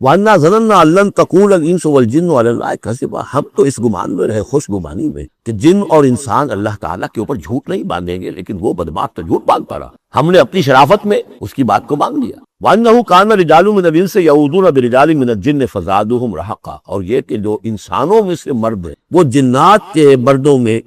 وَأَنَّا ظَنَنَّا أَن لَّن تَقُولَ الْإِنسُ وَالْجِنُّ عَلَى اللَّهِ كَذِبًا. ہم تو اس گمان میں رہے، خوش گمانی میں، کہ جن اور انسان اللہ تعالیٰ کے اوپر جھوٹ نہیں باندھیں گے، لیکن وہ بدبخت تو جھوٹ باندھتا رہا. ہم نے اپنی شرافت میں اس کی بات کو مان لیا. وَأَنَّهُ كَانَ رِجَالٌ مِّنَ الْإِنسِ يَعُوذُونَ بِرِجَالٍ مِّنَ الْجِنِّ فَزَادُوهُمْ رَهَقًا. اور یہ کہ جو انسانوں میں سے مرد ہیں وہ جنات کے مردوں میں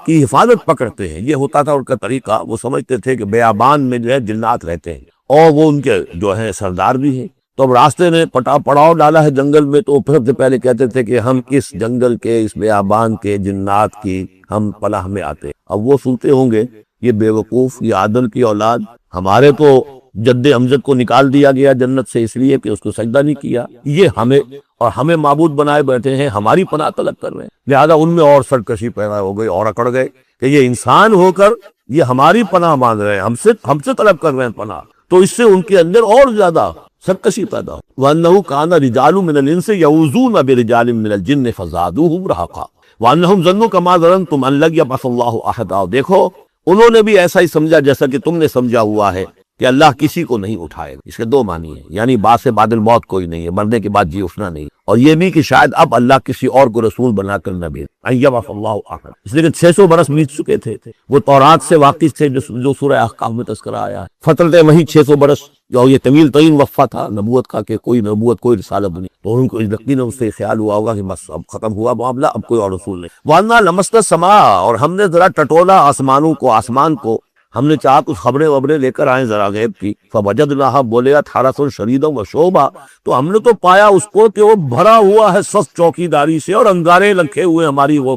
کی حفاظت پکڑتے ہیں. یہ ہوتا تھا ان کا طریقہ. وہ سمجھتے تھے کہ بیابان میں جو ہے جنات رہتے ہیں اور وہ ان کے جو ہے سردار بھی ہیں. تو اب راستے نے پڑاؤ ڈالا ہے جنگل میں، تو پھر سے پہلے کہتے تھے کہ ہم اس جنگل کے، اس بیابان کے جنات کی ہم پناہ میں آتے. اب وہ سنتے ہوں گے یہ بے وقوف، یہ آدم کی اولاد، ہمارے تو جد امجد کو نکال دیا گیا جنت سے اس لیے کہ اس کو سجدہ نہیں کیا، یہ ہمیں معبود بنائے بیٹھے ہیں، ہماری پناہ طلب کر رہے ہیں. لہذا ان میں اور سرکشی پیدا ہو گئی اور اکڑ گئے کہ یہ انسان ہو کر یہ ہماری پناہ مانگ رہے ہیں، ہم سے طلب کر رہے ہیں پناہ. تو اس سے ان کے اندر اور زیادہ سرکشی پیدا ہو. وَأَنَّهُ كَانَ رِجَالٌ مِّنَ الْإِنسِ يَعُوذُونَ بِرِجَالٍ مِّنَ الْجِنِّ فَزَادُوهُمْ رَهَقًا. وَأَنَّهُمْ ظَنُّوا كَمَا ظَنَنْتُمْ أَن لَّن يَبْعَثَ اللَّهُ أَحَدًا، دیکھو انہوں نے بھی ایسا ہی سمجھا جیسا کہ تم نے سمجھا ہوا ہے کہ اللہ کسی کو نہیں اٹھائے گا۔ اس کے دو معنی ہیں، یعنی بعد سے بعد الموت کوئی نہیں ہے، مرنے کے بعد جی اٹھنا نہیں، اور یہ بھی کہ شاید اب اللہ کسی اور کو رسول بنا کر نہ بھیجے، ان یبعث اللہ احد، اس لیے کہ 600 برس بیت چکے تھے، وہ تورات سے واقف تھے جو سورہ احقاف میں تذکرہ آیا ہے، فترت وہی 600 برس، جو یہ طویل ترین وقفہ تھا نبوت کا کہ کوئی نبوت کوئی رسالت نہیں، تو ان کو یقیناً اس سے خیال ہوا ہوگا کہ بس اب ختم ہوا معاملہ، اب کوئی اور رسول نہیں۔ وَأَنَّا لَمَسْنَا السَّمَاءَ، اور ہم نے ذرا ٹٹولا آسمانوں کو، آسمان کو، ہم نے چاہا کچھ خبریں وبریں لے کر آئیں ذرا غیب کی، فوجدناها ملیۃ حرسا شدیدا وشوبا، تو ہم نے تو پایا اس کو کہ وہ بھرا ہوا ہے سخت چوکیداری سے، اور انگارے رکھے ہوئے ہماری وہ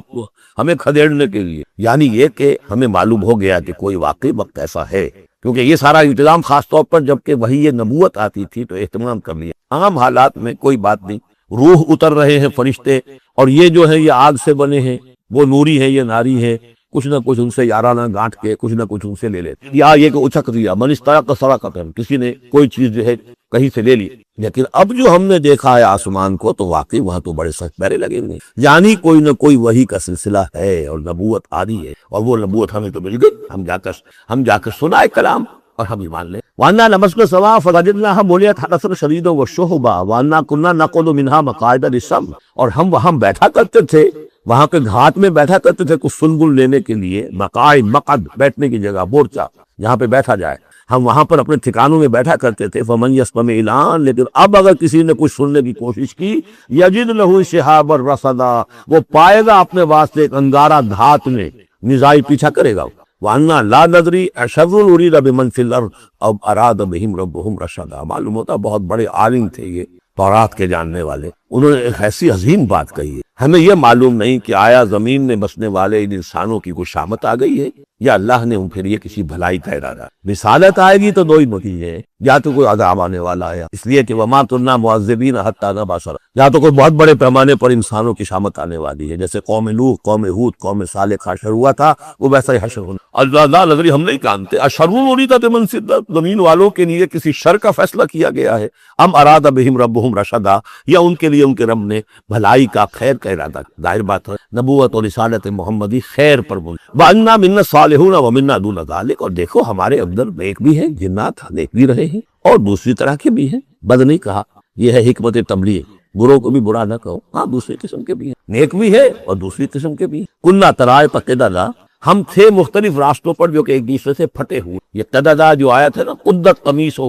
ہمیں کھدیڑنے کے لیے، یعنی یہ کہ ہمیں معلوم ہو گیا کہ کوئی واقعی وقت ایسا ہے، کیونکہ یہ سارا انتظام خاص طور پر جبکہ وہی یہ نبوت آتی تھی تو اہتمام کر لیا۔ عام حالات میں کوئی بات نہیں، روح اتر رہے ہیں فرشتے، اور یہ جو ہے یہ آگ سے بنے ہیں، وہ نوری ہے یہ ناری ہے، کچھ نہ کچھ ان سے یارانہ گانٹ کے کچھ نہ کچھ ان سے لے لیتے، یا یہ کہ اچک دیا، من استرق سرقۃ، کسی نے کوئی چیز جو ہے کہیں سے لے لی۔ لیکن اب جو ہم نے دیکھا ہے آسمان کو تو واقعی وہاں تو بڑے سخت پہرے لگے ہوئے ہیں، یعنی کوئی نہ کوئی وحی کا سلسلہ ہے اور نبوت آ رہی ہے، اور وہ نبوت ہمیں تو مل گئی، ہم جا کر سنائے کلام اور ہم ایمان لیں۔ وَأَنَّا لَمَسْنَا السَّمَاءَ فَوَجَدْنَاهَا مُلِيَتْ حَرَسًا شَدِيدًا وَشُهُبًا وَأَنَّا كُنَّا نَقْعُدُ مِنْهَا مَقَاعِدَ لِلسَّمْعِ، اور ہم وہاں بیٹھا کرتے تھے، وہاں کے گھاٹ میں بیٹھا کرتے تھے کچھ سنبل لینے کے لیے، مقاعد مقعد بیٹھنے کی جگہ، مورچہ جہاں پہ بیٹھا جائے، ہم وہاں پر اپنے ٹھکانوں میں بیٹھا کرتے تھے۔ فَمَن يَسْمَعِ الْآنَ، لیکن اب اگر کسی نے کچھ سننے کی کوشش کی، يَجِدْ لَهُ شِهَابًا رَصَدًا، وہ پائے گا اپنے واسطے ایک انگارہ دھات میں، نزاعی پیچھا کرے گا۔ وَأَنَّا لَا نَدْرِي أَشَرٌّ أُرِيدَ بِمَنْ فِي الْأَرْضِ أَمْ أَرَادَ بِهِمْ رَبُّهُمْ رَشَدًا، معلوم ہوتا بہت بڑے عالم تھے یہ تورات کے جاننے والے، انہوں نے ایک ایسی عظیم بات کہی ہے، ہمیں یہ معلوم نہیں کہ آیا زمین میں بسنے والے ان انسانوں کی کوئی شامت آ گئی ہے یا اللہ نے ان کے لیے کسی بھلائی کا ارادہ۔ رسالت آئے گی تو دو ہی نتیجے ہیں، یا تو کوئی عذاب آنے والا ہے، اس لیے کہ وما كنا معذبین حتی نبعث رسولا، یا تو کوئی بہت بڑے پیمانے پر انسانوں کی شامت آنے والی ہے، جیسے قوم نوح، قوم ہود، قوم صالح کا حشر ہوا تھا، وہ ویسا ہی حشر ہونا۔ اللہ لا نظری، ہم نہیں جانتے، اشر ارید بمن فی الارض، زمین والوں کے لیے کسی شر کا فیصلہ کیا گیا ہے، ام اراد بہم ربہم رشدا، یا ان کے لیے ان کے رب نے بھلائی کا خیر کا ارادہ۔ ظاہر بات ہے نبوت اور رسالت محمدی خیر پر وَأَنَّا مِنَّا الصَّالِحُونَ وَمِنَّا دُونَ ذَلِكَ، اور دیکھو ہمارے اندر نیک بھی ہیں، جنات نیک بھی رہے ہیں، اور دوسری طرح کے بھی ہیں، بد نہیں کہا، یہ ہے حکمت تبلیغ، بروں کو بھی برا نہ کہو، ہاں دوسری قسم کے بھی ہیں، نیک بھی ہے اور دوسری قسم کے بھی ہیں۔ کُنَّا طَرَائِقَ قِدَدًا، ہم تھے مختلف راستوں پر جو کہ ایک دوسرے سے پھٹے ہوئے، یہ قددا جو آیت ہے نا، قدت قمیصہ،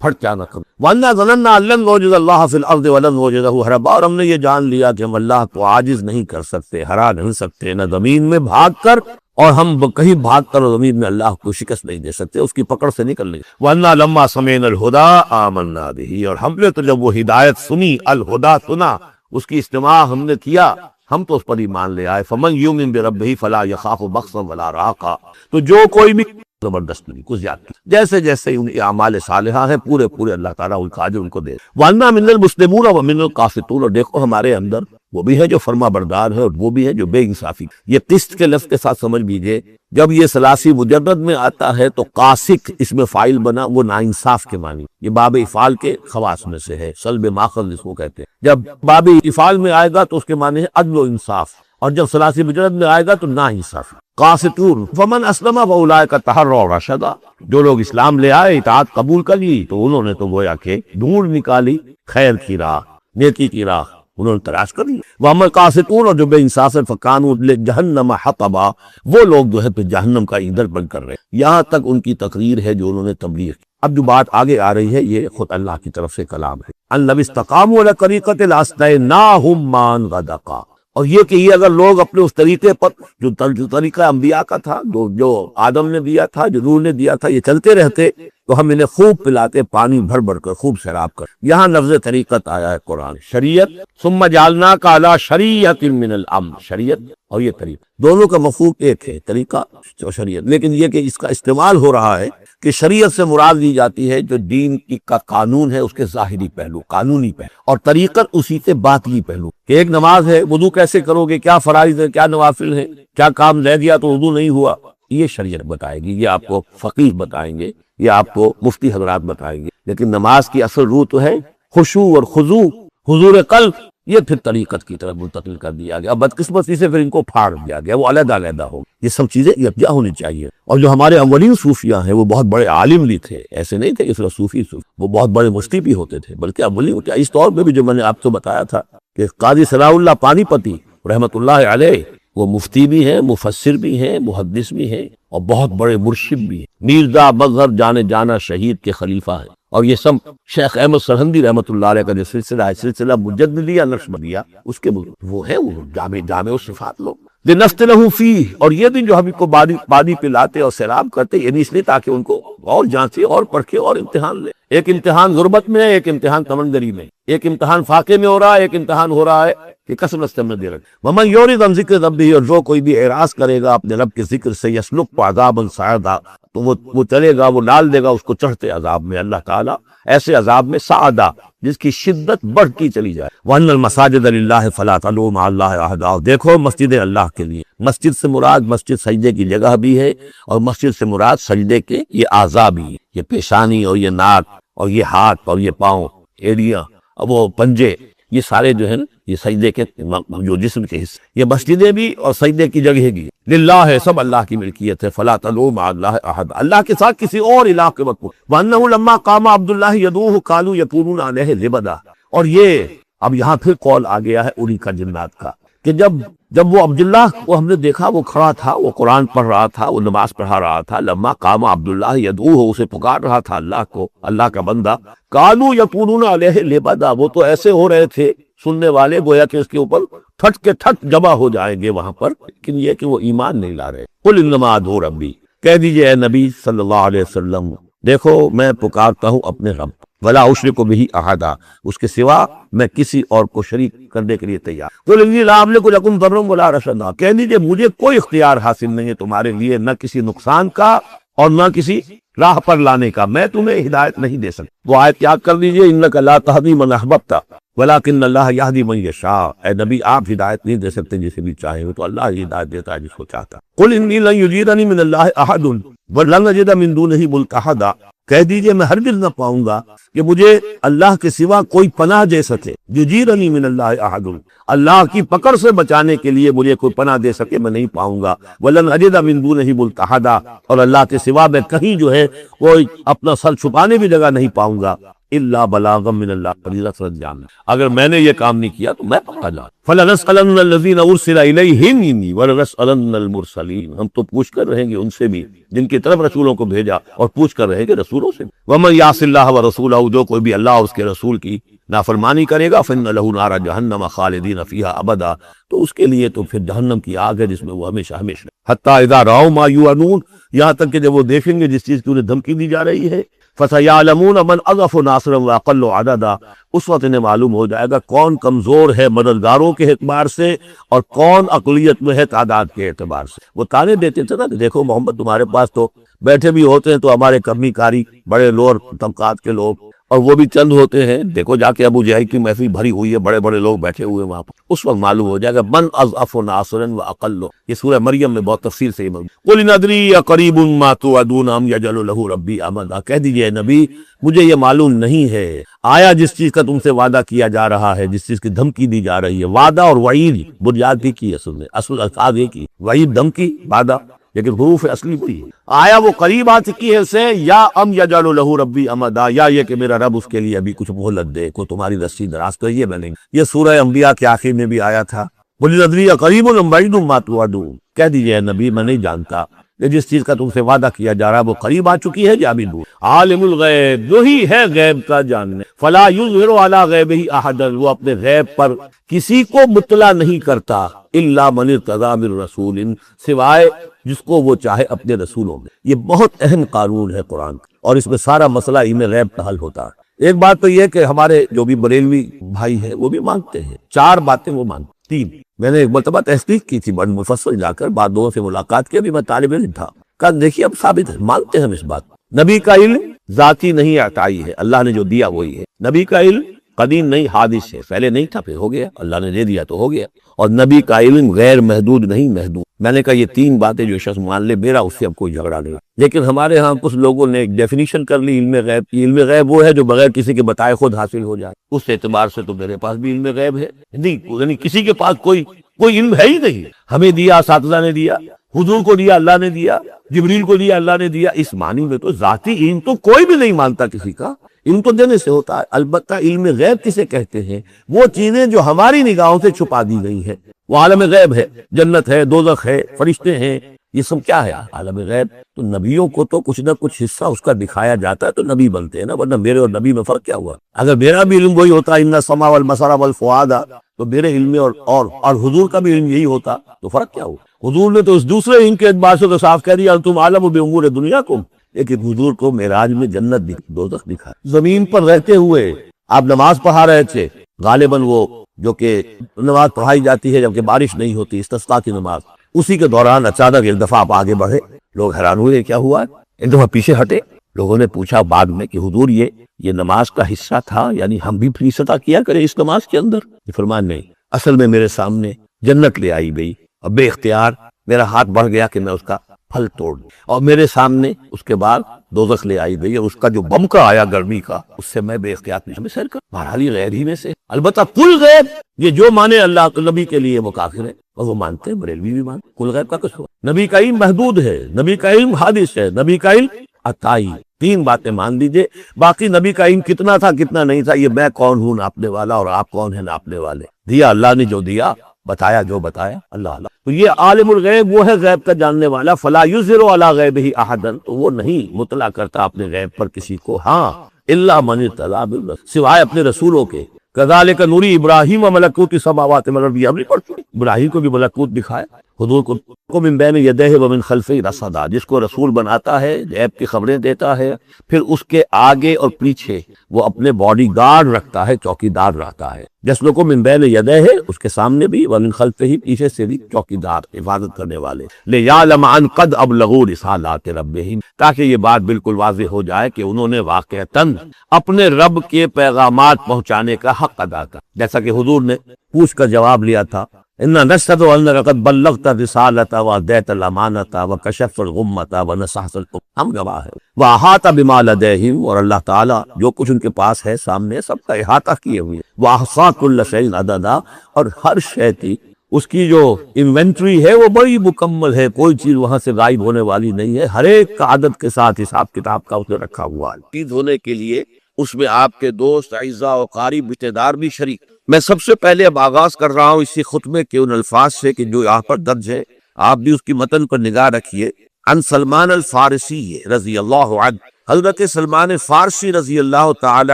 پھٹ جانا کبھی۔ وَأَنَّا ظَنَنَّا أَن لَّن نُعْجِزَ اللَّهَ فِي الْأَرْضِ وَلَن نُعْجِزَهُ هَرَبًا، اور ہم نے یہ جان لیا کہ ہم اللہ کو عاجز نہیں کر سکتے، ہرا نہیں سکتے، نہ زمین میں بھاگ کر، اور ہم کہیں بھاگ کر زمین میں اللہ کو شکست نہیں دے سکتے، اس کی پکڑ سے نکل نہیں۔ وَأَنَّا لَمَّا سَمِعْنَا الْهُدَىٰ آمَنَّا بِهِ، اور ہم نے تو جب وہ ہدایت سنی، الہدا سنا، اس کی استماع ہم نے کیا، ہم تو اس پر ایمان لے آئے۔ فَمَن يُؤْمِن بِرَبِّهِ فَلَا يَخَافُ بَخْسًا وَلَا رَهَقًا، تو جو کوئی بھی زبردست نہیں، کچھ زیادتی، جیسے جیسے ان کے اعمال صالحہ ہیں پورے پورے اللہ تعالیٰ ان کا اجر ان کو دے۔ وَأَنَّا مِنَّا الْمُسْلِمُونَ وَمِنَّا الْقَاسِطُونَ، اور دیکھو ہمارے اندر وہ بھی ہے جو فرما بردار ہے اور وہ بھی ہے جو بے انصافی۔ یہ قسط کے لفظ کے ساتھ سمجھ لیجئے، جب یہ ثلاثی مجرد میں آتا ہے تو قاسق اس میں فاعل بنا، وہ ناانصاف کے معنی، یہ باب افعال کے خواص میں سے ہے، سلب ماخذ جس کو کہتے ہیں۔ جب باب افعال میں آئے گا تو اس کے معنی ہے عدل و انصاف، اور جب ثلاثی مجرد میں آئے گا تو ناانصافی۔ قاسطون فمن اسلم فاولئک تحروا رشدا، جو لوگ اسلام لے آئے، اطاعت قبول کر لی، تو انہوں نے تو گویا کہ ڈھونڈ نکالی خیر کی راہ، نیکی کی راہ انہوں نے تلاش کر لی۔ وَأَمَّا الْقَاسِطُونَ، اور جو بے انصاف ہیں، فَكَانُوا لِجَهَنَّمَ حَطَبًا، وہ لوگ جو ہے پھر جہنم کا ایندھن بن کر رہے، یہاں تک ان کی تقریر ہے جو انہوں نے تبلیغ کی۔ اب جو بات آگے آ رہی ہے یہ خود اللہ کی طرف سے کلام ہے، أَن لَوِ اسْتَقَامُوا عَلَى الطَّرِيقَةِ لَأَسْقَيْنَاهُم مَّاءً غَدَقًا، اور یہ کہ یہ اگر لوگ اپنے اس طریقے پر جو طریقہ انبیاء کا تھا، جو آدم نے دیا تھا، جو نوح نے دیا تھا، یہ چلتے رہتے تو ہم انہیں خوب پلاتے، پانی بھر بھر کر خوب سیراب کر۔ یہاں لفظ طریقت آیا ہے قرآن، شریعت، ثم جعلناک علی شریعۃ من الامر، شریعت اور یہ طریقہ دونوں کا مفہوم ایک ہے، طریقہ اور شریعت، لیکن یہ کہ اس کا استعمال ہو رہا ہے کہ شریعت سے مراد لی جاتی ہے جو دین کا قانون ہے، اس کے ظاہری پہلو، قانونی پہلو، اور طریقت اسی سے باطنی پہلو، کہ ایک نماز ہے، وضو کیسے کرو گے، کیا فرائض ہے، کیا نوافل ہیں، کیا کام رہ گیا تو وضو نہیں ہوا، یہ شریعت بتائے گی، یہ آپ کو فقیہ بتائیں گے، یہ آپ کو مفتی حضرات بتائیں گے۔ لیکن نماز کی اصل روح تو ہے خشوع اور خضوع، حضور قلب، یہ پھر طریقت کی طرف منتقل کر دیا گیا. اب بدقسمتی سے پھر ان کو پھاڑ دیا گیا, وہ علیحدہ علیحدہ ہو. یہ سب چیزیں یکجا ہونی چاہیے. اور جو ہمارے اولین صوفیاء ہیں وہ بہت بڑے عالم بھی تھے, ایسے نہیں تھے کہ صرف صوفی, وہ بہت بڑے مفتی بھی ہوتے تھے, بلکہ اولین. اس طور پہ بھی جو میں نے آپ کو بتایا تھا کہ قاضی ثناء اللہ پانی پتی رحمۃ اللہ علیہ وہ مفتی بھی ہیں, مفسر بھی ہیں, محدث بھی ہیں, اور بہت بڑے مرشد بھی ہیں. میرزا مظہر جانے جانا شہید کے خلیفہ ہیں. اور یہ سب شیخ احمد سرہندی رحمۃ اللہ علیہ کا جو سلسلہ ہے, سلسلہ مجددیہ نقشبندیہ, اس کے وہ ہے, وہ جامع و صفات لوگ لنفتنہم فیہ. اور یہ دن جو ہم کو پانی پلاتے اور سیراب کرتے, یعنی اس لیے تاکہ ان کو اور جانچے اور پرکھے اور امتحان لے. ایک امتحان غربت میں ہے, ایک امتحان تمنگری میں, ایک امتحان فاقے میں ہو رہا ہے, ایک امتحان ہو رہا ہے کہ کثرت سے دے رکھ. ومن یورد عن ذکر ربہ, اور جو کوئی بھی اعراض کرے گا اپنے رب کے ذکر سے, یسلک عذابا صعدا, تو وہ چلے گا, وہ ڈال دے گا اس کو چڑھتے عذاب میں. اللہ تعالیٰ ایسے عذاب میں صعدا جس کی شدت بڑھتی چلی جائے. وَأَنَّ الْمَسَاجِدَ لِلَّهِ فَلَا تَدْعُوا مَعَ اللَّهِ أَحَدًا. دیکھو مسجد اللہ کے لیے, مسجد سے مراد مسجد سجدے کی جگہ بھی ہے, اور مسجد سے مراد سجدے کے یہ اعضاء بھی ہیں, یہ پیشانی اور یہ ناک اور یہ ہاتھ اور یہ پاؤں, ایڑیاں اور وہ پنجے, یہ سارے جو ہیں یہ سجدے کے جو جسم کے حصے, یہ مسجدیں بھی اور سجدے کی جگہ بھی للہ ہے, سب اللہ کی ملکیت ہے. فلا تدعوا مع اللہ احد, اللہ کے ساتھ کسی اور الہ کے مت. وانہ لما قام عبد اللہ یدعوہ قالوا یکونون علیہ لبدا. اور یہ اب یہاں پھر قول آ گیا ہے اولی کا جنات کا, کہ جب وہ عبداللہ کو ہم نے دیکھا, وہ کھڑا تھا, وہ قرآن پڑھ رہا تھا, وہ نماز پڑھا رہا تھا. لما قام عبداللہ یدعوہ, اسے پکار رہا تھا اللہ کو, اللہ کا بندہ. قالوا یکونون علیہ لبدا, وہ تو ایسے ہو رہے تھے سننے والے گویا کہ اس کے اوپر ٹھٹ کے ٹھٹ جمع ہو جائیں گے وہاں پر, لیکن یہ کہ وہ ایمان نہیں لا رہے. قل انما ادعو ربی, کہہ دیجئے اے نبی صلی اللہ علیہ وسلم, دیکھو میں پکارتا ہوں اپنے رب, ولا اشرک بہ احدا, اس کے سوا میں کسی اور کو شریک کرنے کے لیے تیار. قل انی لا املک لکم ضرا ولا رشدا, کہہ دیجئے مجھے کوئی اختیار حاصل نہیں ہے تمہارے لیے, نہ کسی نقصان کا اور نہ کسی راہ پر لانے کا, میں تمہیں ہدایت نہیں دے سکتا. وہ آیت یاد کر لیجئے, انک لا تہدی من احببت ولکن اللہ یہدی من یشاء. اے نبی آپ ہدایت نہیں دے سکتے جسے بھی چاہیں, تو اللہ ہدایت دیتا ہے جس کو چاہتا. قل انی لن یجیرنی من اللہ احد ولن اجد من دونہ ملتحدا, کہہ دیجئے میں ہرگز نہ پاؤں گا کہ مجھے اللہ کے سوا کوئی پناہ دے سکے. یجیرنی من اللہ احد, اللہ کی پکڑ سے بچانے کے لیے مجھے کوئی پناہ دے سکے میں نہیں پاؤں گا. ولن اجد من دونہ ملتحدا, اور اللہ کے سوا میں کہیں جو ہے کوئی اپنا سر چھپانے بھی جگہ نہیں پاؤں گا. الا بلاغا من اللہ, فریضہ جاننا, اگر میں نے یہ کام نہیں کیا تو میں پکڑا جاؤں. فلنسألن الذین ارسل الیہم ولنسألن المرسلین, ہم تو پوچھ کر رہیں گے ان سے بھی جن کی طرف رسولوں کو بھیجا, اور پوچھ کر رہیں گے رسولوں سے. ومن یعص اللہ ورسولہ, جو کوئی بھی اللہ اور اس کے رسول کی نافرمانی کرے گا, فإن لہ نار جہنم خالدین فیہا ابدا, تو اس کے لیے تو پھر جہنم کی آگ ہے جس میں وہ ہمیشہ ہمیشہ. حتی اذا رأوا ما یوعدون, یہاں تک کہ جب وہ دیکھیں گے جس چیز کی انہیں دھمکی دی جا رہی ہے, فَسَيَعْلَمُونَ مَنْ أَضْعَفُ نَاصِرًا وَأَقَلُّ عَدَدًا, اس وقت انہیں معلوم ہو جائے گا کون کمزور ہے مددگاروں کے اعتبار سے اور کون اقلیت میں ہے تعداد کے اعتبار سے. وہ تانے دیتے تھے نا کہ دیکھو محمد تمہارے پاس تو بیٹھے بھی ہوتے ہیں تو ہمارے کمی کاری بڑے لوور طبقات کے لوگ, اور وہ بھی چند ہوتے ہیں, دیکھو جا کے ابو جہل کی محفل بھری ہوئی ہے, بڑے بڑے لوگ بیٹھے ہوئے وہاں پر. اس وقت معلوم ہو جائے گا من اضعف ناصرا واقل. یہ سورہ مریم میں بہت تفصیل سے قل ان ادری اقریب ما توعدون ام یجعل له ربی امدا, کہہ دیجئے نبی مجھے یہ معلوم نہیں ہے آیا جس چیز کا تم سے وعدہ کیا جا رہا ہے, جس چیز کی دھمکی دی جا رہی ہے. وعدہ اور وعید بنیاد بھی کی اصل میں, اصل الفاظ ایک ہی, وعید دھمکی, وعدہ لیکن حروف اصلی بھی ہے. آیا وہ قریب آ چکی ہے اسے, یا ام یجعل له ربی امدا, یا یہ کہ میرا رب اس کے لیے ابھی کچھ مہلت دے, کو تمہاری رسی دراز تو یہ بنے. یہ سورہ انبیاء کے آخر میں بھی آیا تھا, قل ادری اقریب ام بعید ما توعدون, کہہ دیجئے نبی میں نہیں جانتا کہ جس چیز کا تم سے وعدہ کیا جا رہا ہے وہ قریب آ چکی ہے یا ابھی دور. عالم الغیب, جو ہی ہے غیب کا جاننے, فلا یظہر علی غیبہ احدا, وہ اپنے غیب پر کسی کو مطلع نہیں کرتا, الا من ارتضی من رسول, سوائے جس کو وہ چاہے اپنے رسولوں میں. یہ بہت اہم قانون ہے قرآن کا, اور اس میں سارا مسئلہ علم غیب کا حل ہوتا ہے. ایک بات تو یہ کہ ہمارے جو بھی بریلوی بھائی ہیں وہ بھی مانتے ہیں, 4 باتیں وہ مانتے, 3 میں نے ایک مرتبہ تحقیق کی تھی بڑی مفصل جا کر, بعد لوگوں سے ملاقات کی, ابھی میں طالب علم تھا, کہا دیکھیے اب ثابت ہے, مانتے ہیں ہم اس بات. نبی کا علم ذاتی نہیں عطائی ہے, اللہ نے جو دیا وہی ہے. نبی کا علم قدیم نہیں، حادث ہے، پہلے نہیں تھا پھر ہو گیا، اللہ نے دے دیا تو ہو گیا۔ اور نبی کا علم غیر محدود نہیں، محدود۔ میں نے کہا یہ تین باتیں جو شخص مان لے میرا اس سے اب کوئی جھگڑا نہیں۔ لیکن ہمارے ہاں کچھ لوگوں نے ایک ڈیفینیشن کر لی علم غیب کی۔ علم غیب وہ ہے جو بغیر کسی کے بتائے خود حاصل ہو جائے۔ اس اعتبار سے تو میرے پاس بھی علم غیب ہے نہیں، یعنی کسی کے پاس کوئی علم ہے ہی نہیں۔ ہمیں دیا، اساتذہ نے دیا، حضور کو دیا اللہ نے دیا، جبریل کو دیا اللہ نے دیا۔ اس معنی میں تو ذاتی علم تو کوئی بھی نہیں مانتا کسی کا، علم تو دینے سے ہوتا ہے۔ البتہ علم غیب کسے کہتے ہیں؟ وہ چیزیں جو ہماری نگاہوں سے چھپا دی گئی ہیں، وہ عالم غیب ہے، جنت ہے، دوزخ ہے، فرشتے ہیں، یہ سب کیا ہے عالم غیب۔ تو نبیوں کو تو کچھ نہ کچھ حصہ اس کا دکھایا جاتا ہے تو نبی بنتے ہیں نا، ورنہ میرے اور نبی میں فرق کیا ہوا؟ اگر میرا بھی علم وہی ہوتا ان السمع والبصر والفؤاد، تو میرے علم میں اور حضور کا بھی علم یہی ہوتا تو فرق کیا ہوا؟ حضور نے تو اس دوسرے علم کے اعتبار سے تو صاف کہہ دیا انتم عالم بامور دنیاکم، لیکن حضور کو معراج میں جنت دکھی، دوزخ دکھا۔ زمین پر رہتے ہوئے آپ نماز پڑھا رہے تھے، غالباً وہ جو کہ نماز پڑھائی جاتی ہے جبکہ بارش نہیں ہوتی، استسقاء کی نماز، اسی کے دوران اچانک ایک دفعہ آپ آگے بڑھے، لوگ حیران ہوئے کیا ہوا ہے، ایک دفعہ پیچھے ہٹے۔ لوگوں نے پوچھا بعد میں کہ حضور یہ نماز کا حصہ تھا، یعنی ہم بھی فریضہ ادا کیا کریں اس نماز کے اندر؟ فرمایا نہیں، اصل میں میرے سامنے جنت لے آئی گئی اور بے اختیار میرا ہاتھ بڑھ گیا کہ میں اس کا پھل توڑ دوں، اور میرے سامنے اس کے بعد دوزخ لے آئی گئی اور اس کا جو بم کا آیا گرمی کا، اس سے میں بے اختیار پیچھے میں سیر کر، بہرحال یہ غیر ہی میں سے۔ البتہ کل غیب یہ جو مانے اللہ کے نبی کے لیے وہ کافر ہے، اور وہ مانتے ہیں، بریلوی بھی مانتے۔ کل غیب کا کچھ ہوا، نبی کا علم محدود ہے، نبی کا علم حادث ہے، نبی کا علم عطائی، تین باتیں مان لیجئے۔ باقی نبی کا علم کتنا تھا کتنا نہیں تھا، یہ میں کون ہوں ناپنے والا اور آپ کون ہیں ناپنے والے؟ دیا اللہ نے جو دیا، بتایا جو بتایا اللہ۔ تو یہ عالم الغیب وہ ہے غیب کا جاننے والا، فلا یظہر علی غیبہ احدا، تو وہ نہیں مطلع کرتا اپنے غیب پر کسی کو، ہاں الا من ارتضی بالرسول، سوائے اپنے رسولوں کے۔ کذالک نوری ابراہیم ملکوت السماوات والارض، ابراہیم کو بھی ملکوت دکھایا، حضور کو من بین یدیہ ومن خلفہ رصدا، جس کو رسول بناتا ہے، غیب کی خبریں دیتا ہے، پھر اس کے آگے اور پیچھے وہ اپنے باڈی گارڈ رکھتا ہے، چوکیدار رہتا ہے۔ جس کو من بین یدیہ، اس کے سامنے بھی، ومن خلفہ، پیچھے سے بھی چوکیدار، حفاظت کرنے والے۔ لیعلم ان قد ابلغوا رسالات ربہم، تاکہ یہ بات بالکل واضح ہو جائے کہ انہوں نے واقعتاً اپنے رب کے پیغامات پہنچانے کا حق ادا کر، جیسا کہ حضور نے پوچھ کر جواب لیا تھا، اِنَّا نَشْهَدُ أَنَّكَ قَدْ بَلَّغْتَ الرِّسَالَةَ وَأَدَّيْتَ الْأَمَانَةَ وَكَشَفْتَ الْغُمَّةَ وَنَصَحْتَ الْأُمَّةَ، ہم گواہ ہیں۔ وَأَحَاطَ بِمَا لَدَيْهِمْ، اور اللہ تعالیٰ جو کچھ ان کے پاس ہے سامنے سب کا احاطہ کیے ہوئے، وَأَحْصَىٰ كُلَّ شَيْءٍ عَدَدًا، اور ہر شے کی اس کی جو انوینٹری ہے وہ بڑی مکمل ہے، کوئی چیز وہاں سے غائب ہونے والی نہیں ہے، ہر ایک کا عدد کے ساتھ حساب کتاب کا اس نے رکھا ہوا ہے۔ چیز ہونے کے لیے اس میں آپ کے دوست، اعزاء و قریب، رشتہ دار بھی شریک۔ میں سب سے پہلے اب آغاز کر رہا ہوں اسی خطبے کے ان الفاظ سے کہ جو یہاں پر درج ہے، آپ بھی اس کی متن پر نگاہ رکھیے۔ ان سلمان الفارسی رضی اللہ عنہ، حضرت سلمان فارسی رضی اللہ تعالی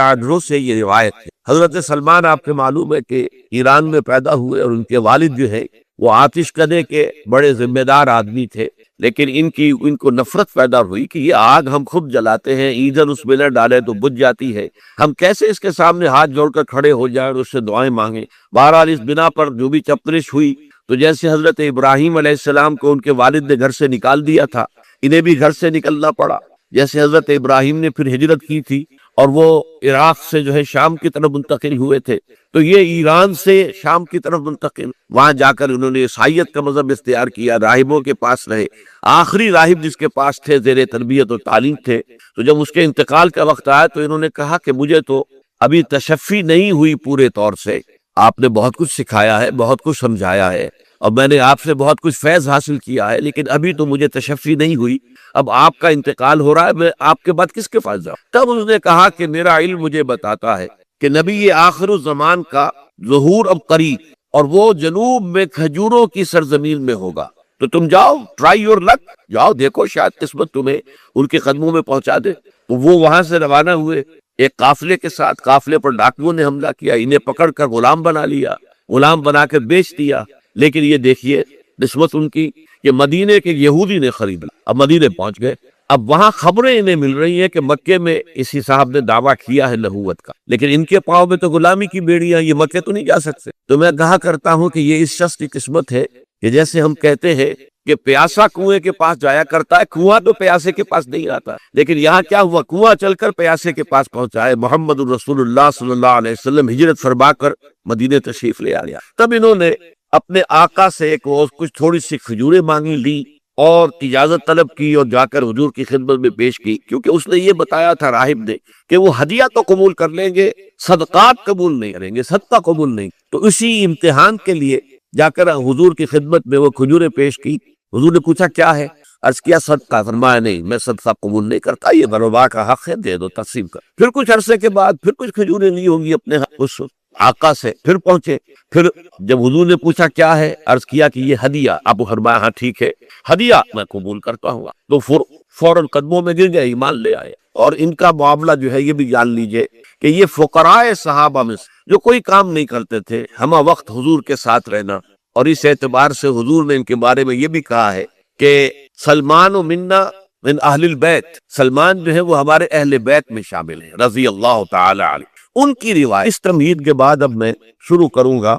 عنہ سے یہ روایت ہے۔ حضرت سلمان آپ کے معلوم ہے کہ ایران میں پیدا ہوئے، اور ان کے والد جو ہے وہ آتش کدے کے بڑے ذمہ دار آدمی تھے، لیکن ان کو نفرت پیدا ہوئی کہ یہ آگ ہم خود جلاتے ہیں، ایندھن اس میں نہ ڈالے تو بجھ جاتی ہے، ہم کیسے اس کے سامنے ہاتھ جوڑ کر کھڑے ہو جائیں اور اس سے دعائیں مانگیں۔ بہرحال اس بنا پر جو بھی چپرش ہوئی، تو جیسے حضرت ابراہیم علیہ السلام کو ان کے والد نے گھر سے نکال دیا تھا، انہیں بھی گھر سے نکلنا پڑا۔ جیسے حضرت ابراہیم نے پھر ہجرت کی تھی اور وہ عراق سے جو ہے شام کی طرف منتقل ہوئے تھے، تو یہ ایران سے شام کی طرف منتقل، وہاں جا کر انہوں نے عیسائیت کا مذہب اختیار کیا، راہبوں کے پاس رہے۔ آخری راہب جس کے پاس تھے، زیر تربیت و تعلیم تھے، تو جب اس کے انتقال کا وقت آیا تو انہوں نے کہا کہ مجھے تو ابھی تشفی نہیں ہوئی پورے طور سے، آپ نے بہت کچھ سکھایا ہے، بہت کچھ سمجھایا ہے، اور میں نے آپ سے بہت کچھ فیض حاصل کیا ہے، لیکن ابھی تو مجھے تشفی نہیں ہوئی، اب آپ کا انتقال ہو رہا ہے، میں آپ کے بعد کس کے پاس جاؤں؟ تب اس نے کہا کہ میرا علم مجھے بتاتا ہے کہ نبی آخر الزمان کا ظہور اب قریب، اور وہ جنوب میں کھجوروں کی سرزمین میں ہوگا، تو تم جاؤ، ٹرائی یور لک، جاؤ دیکھو شاید قسمت تمہیں ان کے قدموں میں پہنچا دے۔ تو وہ وہاں سے روانہ ہوئے ایک قافلے کے ساتھ، قافلے پر ڈاکوؤں نے حملہ کیا، انہیں پکڑ کر غلام بنا لیا، غلام بنا کر بیچ دیا، لیکن یہ دیکھیے نسبت ان کی کہ مدینے کے یہودی نے خرید لیا۔ اب مدینے پہنچ گئے، اب وہاں خبریں انہیں مل رہی ہیں کہ مکے میں اسی صاحب نے دعویٰ کیا ہے نبوت کا، لیکن ان کے پاؤں میں تو غلامی کی بیڑیاں، یہ مکے تو نہیں جا سکتے۔ تو میں کہا کرتا ہوں کہ یہ اس شخص کی قسمت ہے کہ جیسے ہم کہتے ہیں کہ پیاسا کنویں کے پاس جایا کرتا ہے، کنواں تو پیاسے کے پاس نہیں آتا، لیکن یہاں کیا ہوا، کنواں چل کر پیاسے کے پاس پہنچا ہے۔ محمد الرسول اللہ صلی اللہ علیہ وسلم ہجرت فرما کر مدینے تشریف لے آیا، تب انہوں نے اپنے آقا سے ایک روز کچھ تھوڑی سی کھجوریں مانگی لی اور اجازت طلب کی اور جا کر حضور کی خدمت میں پیش کی، کیونکہ اس نے یہ بتایا تھا راہب نے کہ وہ ہدیہ تو قبول کر لیں گے، صدقات قبول نہیں کریں گے، صدقہ قبول نہیں۔ تو اسی امتحان کے لیے جا کر حضور کی خدمت میں وہ کھجوریں پیش کی۔ حضور نے پوچھا کیا ہے، عرض کیا صدقہ، فرمایا نہیں میں صدقہ قبول نہیں کرتا، یہ غربا کا حق ہے، دے دو تقسیم کر۔ پھر کچھ عرصے کے بعد پھر کچھ کھجوریں لی ہوں گی اپنے اس آقا سے، پھر پہنچے، پھر جب حضور نے پوچھا کیا ہے، عرض کیا کہ یہ ہدیہ، اب فرمایا ہاں ٹھیک ہے ہدیہ میں قبول کرتا ہوں، تو فوراً قدموں میں گر گئے، ایمان لے آئے۔ اور ان کا معاملہ جو ہے یہ بھی جان لیجئے کہ یہ فقراء صحابہ میں جو کوئی کام نہیں کرتے تھے، ہمہ وقت حضور کے ساتھ رہنا، اور اس اعتبار سے حضور نے ان کے بارے میں یہ بھی کہا ہے کہ سلمان و منا من اہل البیت، سلمان جو ہے وہ ہمارے اہل بیت میں شامل ہیں رضی اللہ تعالی عنہ۔ ان کی روایت اس تمہید کے بعد اب میں شروع کروں گا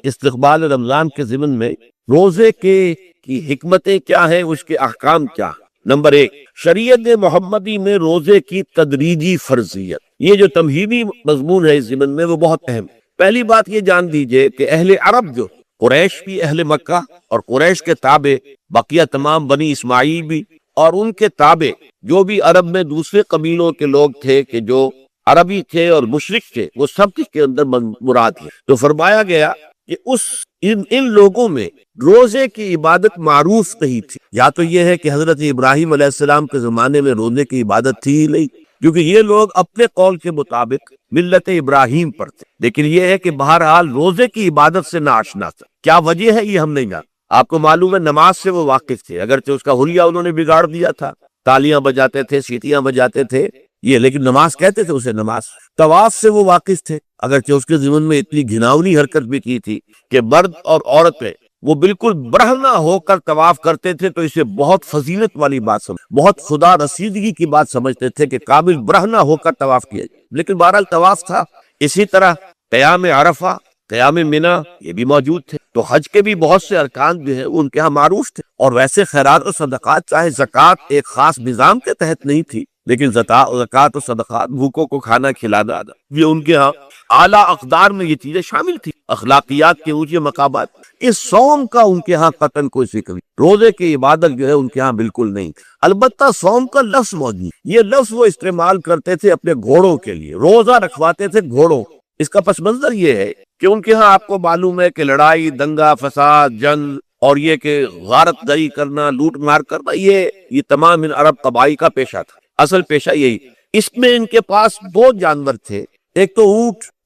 استقبال رمضان کے ضمن میں روزے کی حکمتیں کیا ہیں، اس کے احکام کیا۔ نمبر ایک، شریعت محمدی میں روزے کی تدریجی فرضیت، یہ جو تمہیدی مضمون ہے اس ضمن میں وہ بہت اہم ہے۔ پہلی بات یہ جان دیجئے کہ اہل عرب جو قریش بھی، اہل مکہ اور قریش کے تابع بقیہ تمام بنی اسماعیل بھی، اور ان کے تابع جو بھی عرب میں دوسرے قبیلوں کے لوگ تھے کہ جو عربی تھے اور مشرک تھے، وہ سب کے اندر مراد ہے۔ تو فرمایا گیا کہ ان لوگوں میں روزے کی عبادت معروف نہیں تھی، یا تو یہ ہے کہ حضرت ابراہیم علیہ السلام کے زمانے میں روزے کی عبادت تھی ہی نہیں، کیونکہ یہ لوگ اپنے قول کے مطابق ملت ابراہیم پر تھے، لیکن یہ ہے کہ بہرحال روزے کی عبادت سے ناآشنا تھا۔ کیا وجہ ہے یہ ہم نہیں جانتے۔ آپ کو معلوم ہے نماز سے وہ واقف تھے، اگرچہ اس کا حلیہ انہوں نے بگاڑ دیا تھا، تالیاں بجاتے تھے، سیٹیاں بجاتے تھے یہ، لیکن نماز کہتے تھے اسے نماز۔ طواف سے وہ واقف تھے، اگرچہ اس کے ضمن میں اتنی گھناؤنی حرکت بھی کی تھی کہ مرد اور عورتیں وہ بالکل برہنہ ہو کر طواف کرتے تھے، تو اسے بہت فضیلت والی بات بہت خدا رسیدگی کی بات سمجھتے تھے کہ کامل برہنہ ہو کر طواف کیا جائے، لیکن بہرحال طواف تھا۔ اسی طرح قیام عرفہ، قیام منا یہ بھی موجود تھے۔ تو حج کے بھی بہت سے ارکان جو ہیں ان کے ہاں معروف تھے، اور ویسے خیرات و صدقات، چاہے زکوٰۃ ایک خاص نظام کے تحت نہیں تھی، لیکن زکوٰۃ و صدقات، بھوکوں کو کھانا کھلانا، یہ ان کے ہاں اعلیٰ اقدار میں یہ چیزیں شامل تھی، اخلاقیات کے اونچے مقامات۔ اس صوم کا ان کے ہاں قطعاً کوئی ذکر نہیں، روزے کی عبادت جو ہے ان کے ہاں بالکل نہیں۔ البتہ صوم کا لفظ موجود، یہ لفظ وہ استعمال کرتے تھے اپنے گھوڑوں کے لیے، روزہ رکھواتے تھے گھوڑوں۔ اس کا پس منظر یہ ہے کہ ان کے ہاں آپ کو معلوم ہے کہ لڑائی، دنگا فساد، جنگ، اور یہ کہ غارت دری کرنا، لوٹ مار کرنا، یہ تمام ان عرب قبائل کا پیشہ تھا، اصل پیشہ یہی۔ اس میں ان کے پاس دو جانور تھے، ایک تو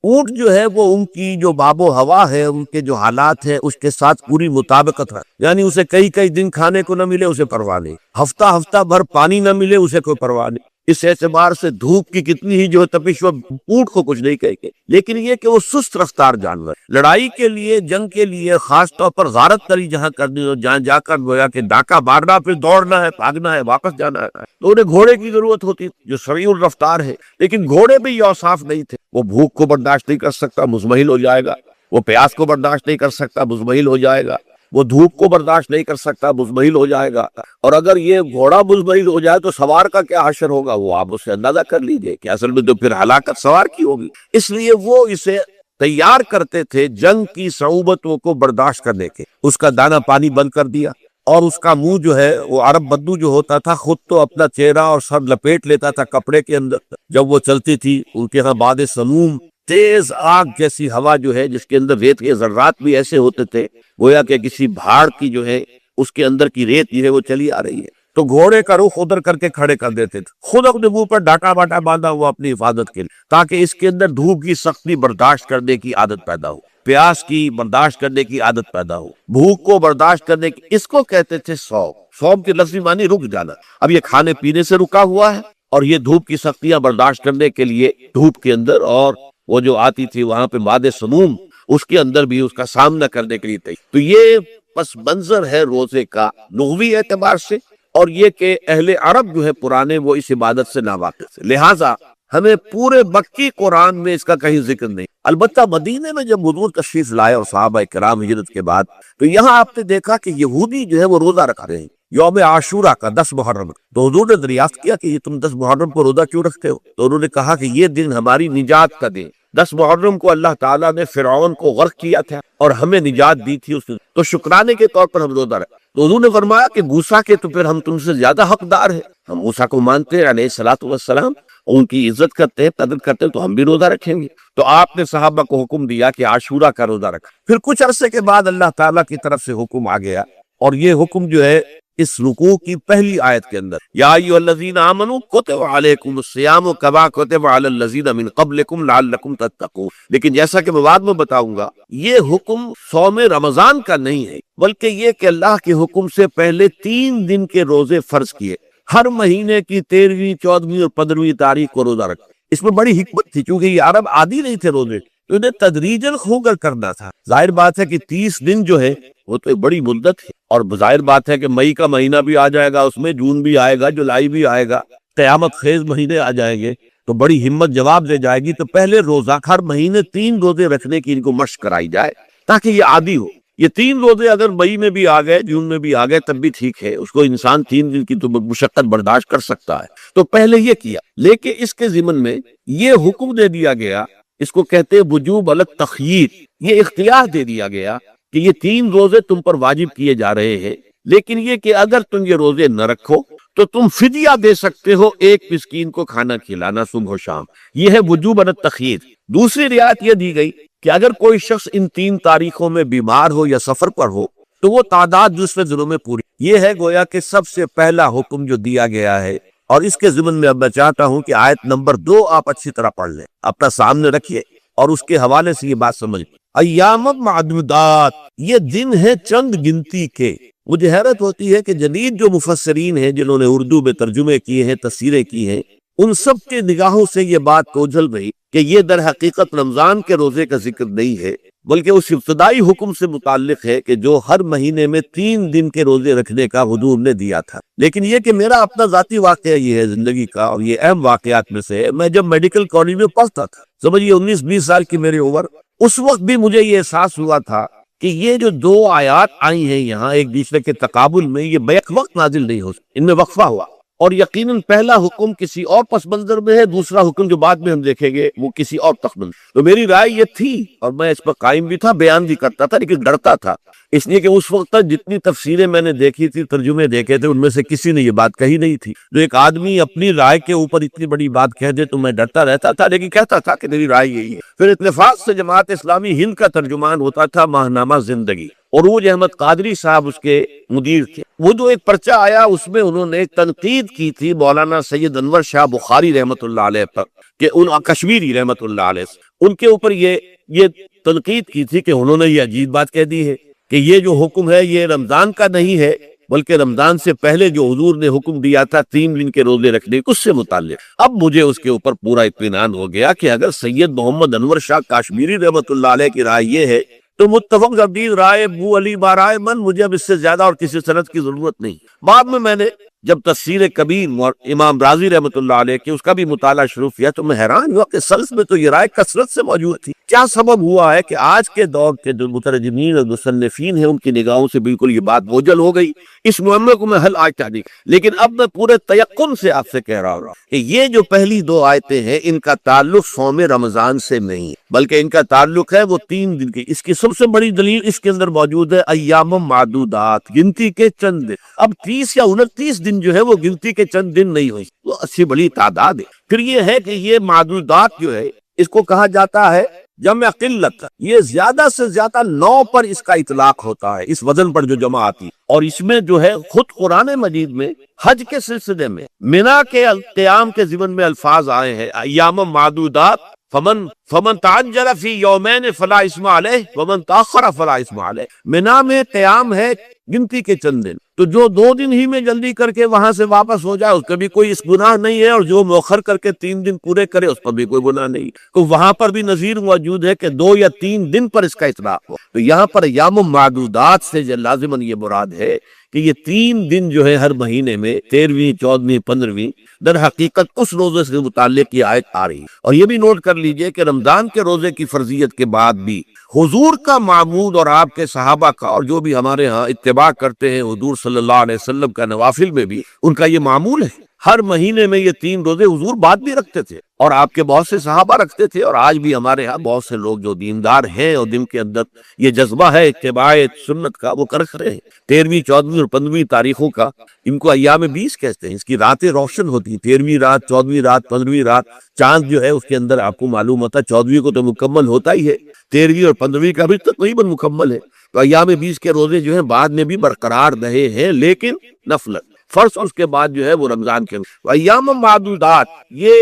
اونٹ جو ہے وہ ان کی جو باب و ہوا ہے، ان کے جو حالات ہیں اس کے ساتھ پوری مطابقت ہے، یعنی اسے کئی دن کھانے کو نہ ملے اسے پرواہ نہیں، ہفتہ بھر پانی نہ ملے اسے کوئی پرواہ نہیں۔ اس اعتبار سے دھوپ کی کتنی ہی جو ہے تپش، وہ اونٹ کو کچھ نہیں کہے گے، لیکن یہ کہ وہ سست رفتار جانور، لڑائی کے لیے، جنگ کے لیے، خاص طور پر غارت تری جہاں کرنی ہو، جہاں جا کر گویا کہ ڈاکہ مارنا، پھر دوڑنا ہے، بھاگنا ہے، واپس جانا ہے، تو انہیں گھوڑے کی ضرورت ہوتی جو سریع الرفتار ہے، لیکن گھوڑے بھی یہ اوصاف نہیں تھے۔ وہ بھوک کو برداشت نہیں کر سکتا، مزمحل ہو جائے گا، وہ پیاس کو برداشت نہیں کر سکتا، مزمحل ہو جائے گا، وہ دھوپ کو برداشت نہیں کر سکتا، مزمحل ہو جائے گا، اور اگر یہ گھوڑا مزمحل ہو جائے تو سوار کا کیا حشر ہوگا، وہ آپ اس سے اندازہ کر لیجئے کہ اصل میں تو پھر ہلاکت سوار کی ہوگی۔ اس لیے وہ اسے تیار کرتے تھے جنگ کی صعوبتوں کو برداشت کرنے کے، اس کا دانہ پانی بند کر دیا، اور اس کا منہ جو ہے وہ عرب بدو جو ہوتا تھا خود تو اپنا چہرہ اور سر لپیٹ لیتا تھا کپڑے کے اندر، جب وہ چلتی تھی ان کے ہاں باد سموم، تیز آگ جیسی ہوا جو ہے، جس کے اندر ریت کے ذرات بھی ایسے ہوتے تھے گویا کہ کسی بھاڑ کی جو ہے اس کے اندر کی ریت جو ہے وہ چلی آ رہی ہے، تو گھوڑے کا رخ ادھر کر کے کھڑے کر دیتے تھے، خود اپنے منہ پر ڈاٹا باٹا باندھا ہوا اپنی حفاظت کے لیے، تاکہ اس کے اندر دھوپ کی سختی برداشت کرنے کی عادت پیدا ہو، پیاس کی برداشت کرنے کی عادت پیدا ہو، بھوک کو برداشت کرنے کی، اس کو کہتے تھے صوم۔ صوم کے لفظی معنی رک جانا، اب یہ کھانے پینے سے رکا ہوا ہے، اور یہ دھوپ کی سختیاں برداشت کرنے کے لیے دھوپ کے اندر، اور وہ جو آتی تھی وہاں پہ ماد سموم، اس کے اندر بھی اس کا سامنا کرنے کے لیے تیار۔ تو یہ پس منظر ہے روزے کا لغوی اعتبار سے، اور یہ کہ اہل عرب جو ہے پرانے وہ اس عبادت سے ناواقف تھے، لہٰذا ہمیں پورے مکی قرآن میں اس کا کہیں ذکر نہیں۔ البتہ مدینے میں جب حضور تشریف لائے اور صحابہ کرام ہجرت کے بعد، تو یہاں آپ نے دیکھا کہ یہودی جو ہے وہ روزہ رکھ رہے ہیں یوم عاشورہ کا 10 محرم۔ تو حضور نے دریافت کیا کہ یہ تم 10 محرم کو روزہ کیوں رکھتے ہو؟ تو انہوں نے کہا کہ یہ دن ہماری نجات کا دن، 10 محرم کو اللہ تعالیٰ نے فرعون کو غرق کیا تھا اور ہمیں نجات دی تھی اس نے، تو شکرانے کے طور پر ہم روزہ رکھتے۔ تو حضور نے فرمایا کہ موسیٰ کے تو پھر ہم تم سے زیادہ حقدار ہیں، ہم موسیٰ کو مانتے ہیں علیہ الصلوۃ والسلام، ان کی عزت کرتے ہیں، قدر کرتے ہیں، تو ہم بھی روزہ رکھیں گے۔ تو آپ نے صحابہ کو حکم دیا کہ عاشورہ کا روزہ رکھا۔ پھر کچھ عرصے کے بعد اللہ تعالیٰ کی طرف سے حکم آ گیا، اور یہ حکم جو ہے اس رکوع کی پہلی آیت کے اندر، یا ایھا الذین آمنوا کتب علیکم الصیام کما کتب علی الذین من قبلکم لعلکم تتقون۔ لیکن جیسا کہ میں بعد میں بتاؤں گا، یہ حکم صوم رمضان کا نہیں ہے، بلکہ یہ کہ اللہ کے حکم سے پہلے 3 دن کے روزے فرض کیے، ہر مہینے کی 13ویں، 14ویں اور 15ویں تاریخ کو روزہ رکھا۔ اس میں بڑی حکمت تھی، کیونکہ یہ عرب عادی نہیں تھے روزے، تو انہیں تدریجاً کھو کر کرنا تھا۔ ظاہر بات ہے کہ 30 دن جو ہے وہ تو ایک بڑی مدت ہے، اور ظاہر بات ہے کہ مئی کا مہینہ بھی آ جائے گا، اس میں جون بھی آئے گا، جولائی بھی آئے گا، قیامت خیز مہینے آ جائیں گے، تو بڑی ہمت جواب دے جائے گی۔ تو پہلے روزہ، ہر مہینے 3 روزے رکھنے کی ان کو مشق کرائی جائے تاکہ یہ عادی ہو۔ یہ 3 روزے اگر مئی میں بھی آ گئے، جون میں بھی آ گئے، تب بھی ٹھیک ہے، اس کو انسان 3 دن کی تو مشقت برداشت کر سکتا ہے۔ تو پہلے یہ کیا، لیکن اس کے ضمن میں یہ حکم دے دیا گیا، اس کو کہتے ہیں وجوب التخییر، یہ اختیار دے دیا گیا کہ یہ 3 روزے تم پر واجب کیے جا رہے ہیں، لیکن یہ کہ اگر تم یہ روزے نہ رکھو تو تم فدیہ دے سکتے ہو، 1 مسکین کو کھانا کھلانا صبح و شام۔ یہ ہے وجوب التخییر۔ دوسری رعایت یہ دی گئی کہ اگر کوئی شخص ان 3 تاریخوں میں بیمار ہو یا سفر پر ہو تو وہ تعداد دوسرے دنوں میں پوری۔ یہ ہے گویا کہ سب سے پہلا حکم جو دیا گیا ہے، اور اس کے ضمن میں اب میں چاہتا ہوں کہ آیت نمبر 2 آپ اچھی طرح پڑھ لیں، اپنا سامنے رکھیے اور اس کے حوالے سے یہ بات سمجھ۔ ایام معدودات، یہ دن ہے چند گنتی کے۔ مجھے حیرت ہوتی ہے کہ جدید جو مفسرین ہیں جنہوں نے اردو میں ترجمے کیے ہیں، تفسیریں کی ہیں، ان سب کے نگاہوں سے یہ بات کوجھل رہی کہ یہ در حقیقت رمضان کے روزے کا ذکر نہیں ہے، بلکہ اس ابتدائی حکم سے متعلق ہے کہ جو ہر مہینے میں 3 دن کے روزے رکھنے کا حضور نے دیا تھا۔ لیکن یہ کہ میرا اپنا ذاتی واقعہ یہ ہے زندگی کا، اور یہ اہم واقعات میں سے ہے، میں جب میڈیکل کالج میں پڑھتا تھا، سمجھیے 19-20 سال کی میری عمر، اس وقت بھی مجھے یہ احساس ہوا تھا کہ یہ جو 2 آیات آئی ہیں یہاں ایک دوسرے کے تقابل میں، یہ بیک وقت نازل نہیں ہو سکتی، ان میں وقفہ ہوا، اور یقیناً پہلا حکم کسی اور پس منظر میں ہے، دوسرا حکم جو بعد میں ہم دیکھیں گے وہ کسی اور تخت منظر۔ تو میری رائے یہ تھی، اور میں اس پر قائم بھی تھا، بیان بھی کرتا تھا، لیکن ڈرتا تھا، اس لیے کہ اس وقت تک جتنی تفسیریں میں نے دیکھی تھی، ترجمے دیکھے تھے، ان میں سے کسی نے یہ بات کہی نہیں تھی۔ جو ایک آدمی اپنی رائے کے اوپر اتنی بڑی بات کہہ دے تو میں ڈرتا رہتا تھا، لیکن کہتا تھا کہ میری رائے یہی ہے۔ پھر اتفاق سے جماعت اسلامی ہند کا ترجمان ہوتا تھا ماہنامہ زندگی، عروج احمد قادری صاحب اس کے مدیر تھے۔ وہ جو ایک پرچہ آیا، اس میں انہوں نے تنقید کی تھی مولانا سید انور شاہ بخاری رحمۃ اللہ علیہ پر، کہ ان کشمیری رحمۃ اللہ علیہ، ان کے اوپر یہ تنقید کی تھی کہ انہوں نے یہ عجیب بات کہہ دی ہے کہ یہ جو حکم ہے یہ رمضان کا نہیں ہے، بلکہ رمضان سے پہلے جو حضور نے حکم دیا تھا 3 دن کے روزے رکھنے، اس سے متعلق۔ اب مجھے اس کے اوپر پورا اطمینان ہو گیا کہ اگر سید محمد انور شاہ کاشمیری رحمۃ اللہ علیہ کی رائے یہ ہے تو متفق زبدید رائے ابو علی بارائے من، مجھے اب اس سے زیادہ اور کسی سند کی ضرورت نہیں۔ بعد میں نے جب تفسیر کبیر امام رازی رحمۃ اللہ علیہ کے اس کا بھی مطالعہ شروع کیا تو میں حیران ہوا کہ سلف میں تو یہ رائے کثرت سے موجود تھی۔ کیا سبب ہوا ہے کہ آج کے دور کے جو مترجمین اور مصنفین ہیں ان کی نگاہوں سے بالکل یہ بات بوجھل ہو گئی؟ اس معاملے کو میں حل آج چاہیے، لیکن اب میں پورے تیقن سے آپ سے کہہ رہا ہوں کہ یہ جو پہلی 2 آیتیں ہیں ان کا تعلق صوم رمضان سے نہیں، بلکہ ان کا تعلق ہے وہ 3 دن کی۔ اس کی سب سے بڑی دلیل اس کے اندر موجود ہے، ایام معدودات، گنتی کے چند دن۔ اب 30 یا 29 دن جو ہے وہ گنتی کے چند دن نہیں ہوئی، وہ اچھی بڑی تعداد ہے۔ پھر یہ ہے کہ یہ معدودات جو ہے اس کو کہا جاتا ہے جمع قلت، یہ زیادہ سے زیادہ 9 پر اس کا اطلاق ہوتا ہے، اس وزن پر جو جمع آتی، اور اس میں جو ہے خود قرآن مجید میں حج کے سلسلے میں منا کے قیام کے ضمن میں الفاظ آئے ہیں، ایام معدودات، فمن تعجل فی یومین فلا اسم علیہ ومن تاخر فلا اسم علیہ۔ منا میں قیام ہے گنتی کے چند دن، تو جو 2 دن ہی میں جلدی کر کے وہاں سے واپس ہو جائے اس کا بھی کوئی اس گناہ نہیں ہے، اور جو مؤخر کر کے 3 دن پورے کرے اس پر بھی کوئی گناہ نہیں۔ تو وہاں پر بھی نظیر موجود ہے کہ 2 یا 3 دن پر اس کا اطلاق ہو۔ تو یہاں پر ایام معدودات سے لازماً یہ مراد ہے کہ یہ 3 دن جو ہے ہر مہینے میں 13ویں، 14ویں، 15ویں، در حقیقت اس روزے سے متعلق یہ آیت آ رہی ہے۔ اور یہ بھی نوٹ کر لیجئے کہ رمضان رمضان کے روزے کی فرضیت کے بعد بھی حضور کا معمول اور آپ کے صحابہ کا اور جو بھی ہمارے ہاں اتباع کرتے ہیں حضور صلی اللہ علیہ وسلم کا نوافل میں بھی ان کا یہ معمول ہے. ہر مہینے میں یہ 3 روزے حضور بعد بھی رکھتے تھے اور آپ کے بہت سے صحابہ رکھتے تھے، اور آج بھی ہمارے ہاں بہت سے لوگ جو دیندار ہیں اور جن کے اندر یہ جذبہ ہے اتباع سنت کا، وہ کر رہے ہیں. 13ویں 14ویں اور 15ویں تاریخوں کا ان کو ایام 20 کہتے ہیں. اس کی راتیں روشن ہوتی ہیں، 13ویں رات، 14ویں رات، 15ویں رات. چاند جو ہے اس کے اندر آپ کو معلوم ہوتا ہے 14ویں کو تو مکمل ہوتا ہی ہے، 13ویں اور 15ویں کا بھی تقریباً مکمل ہے. تو ایام 20 کے روزے جو ہیں بعد میں بھی برقرار رہے ہیں، لیکن نفل فرض اس کے بعد جو ہے وہ رمضان کے ایام معدودات، یہ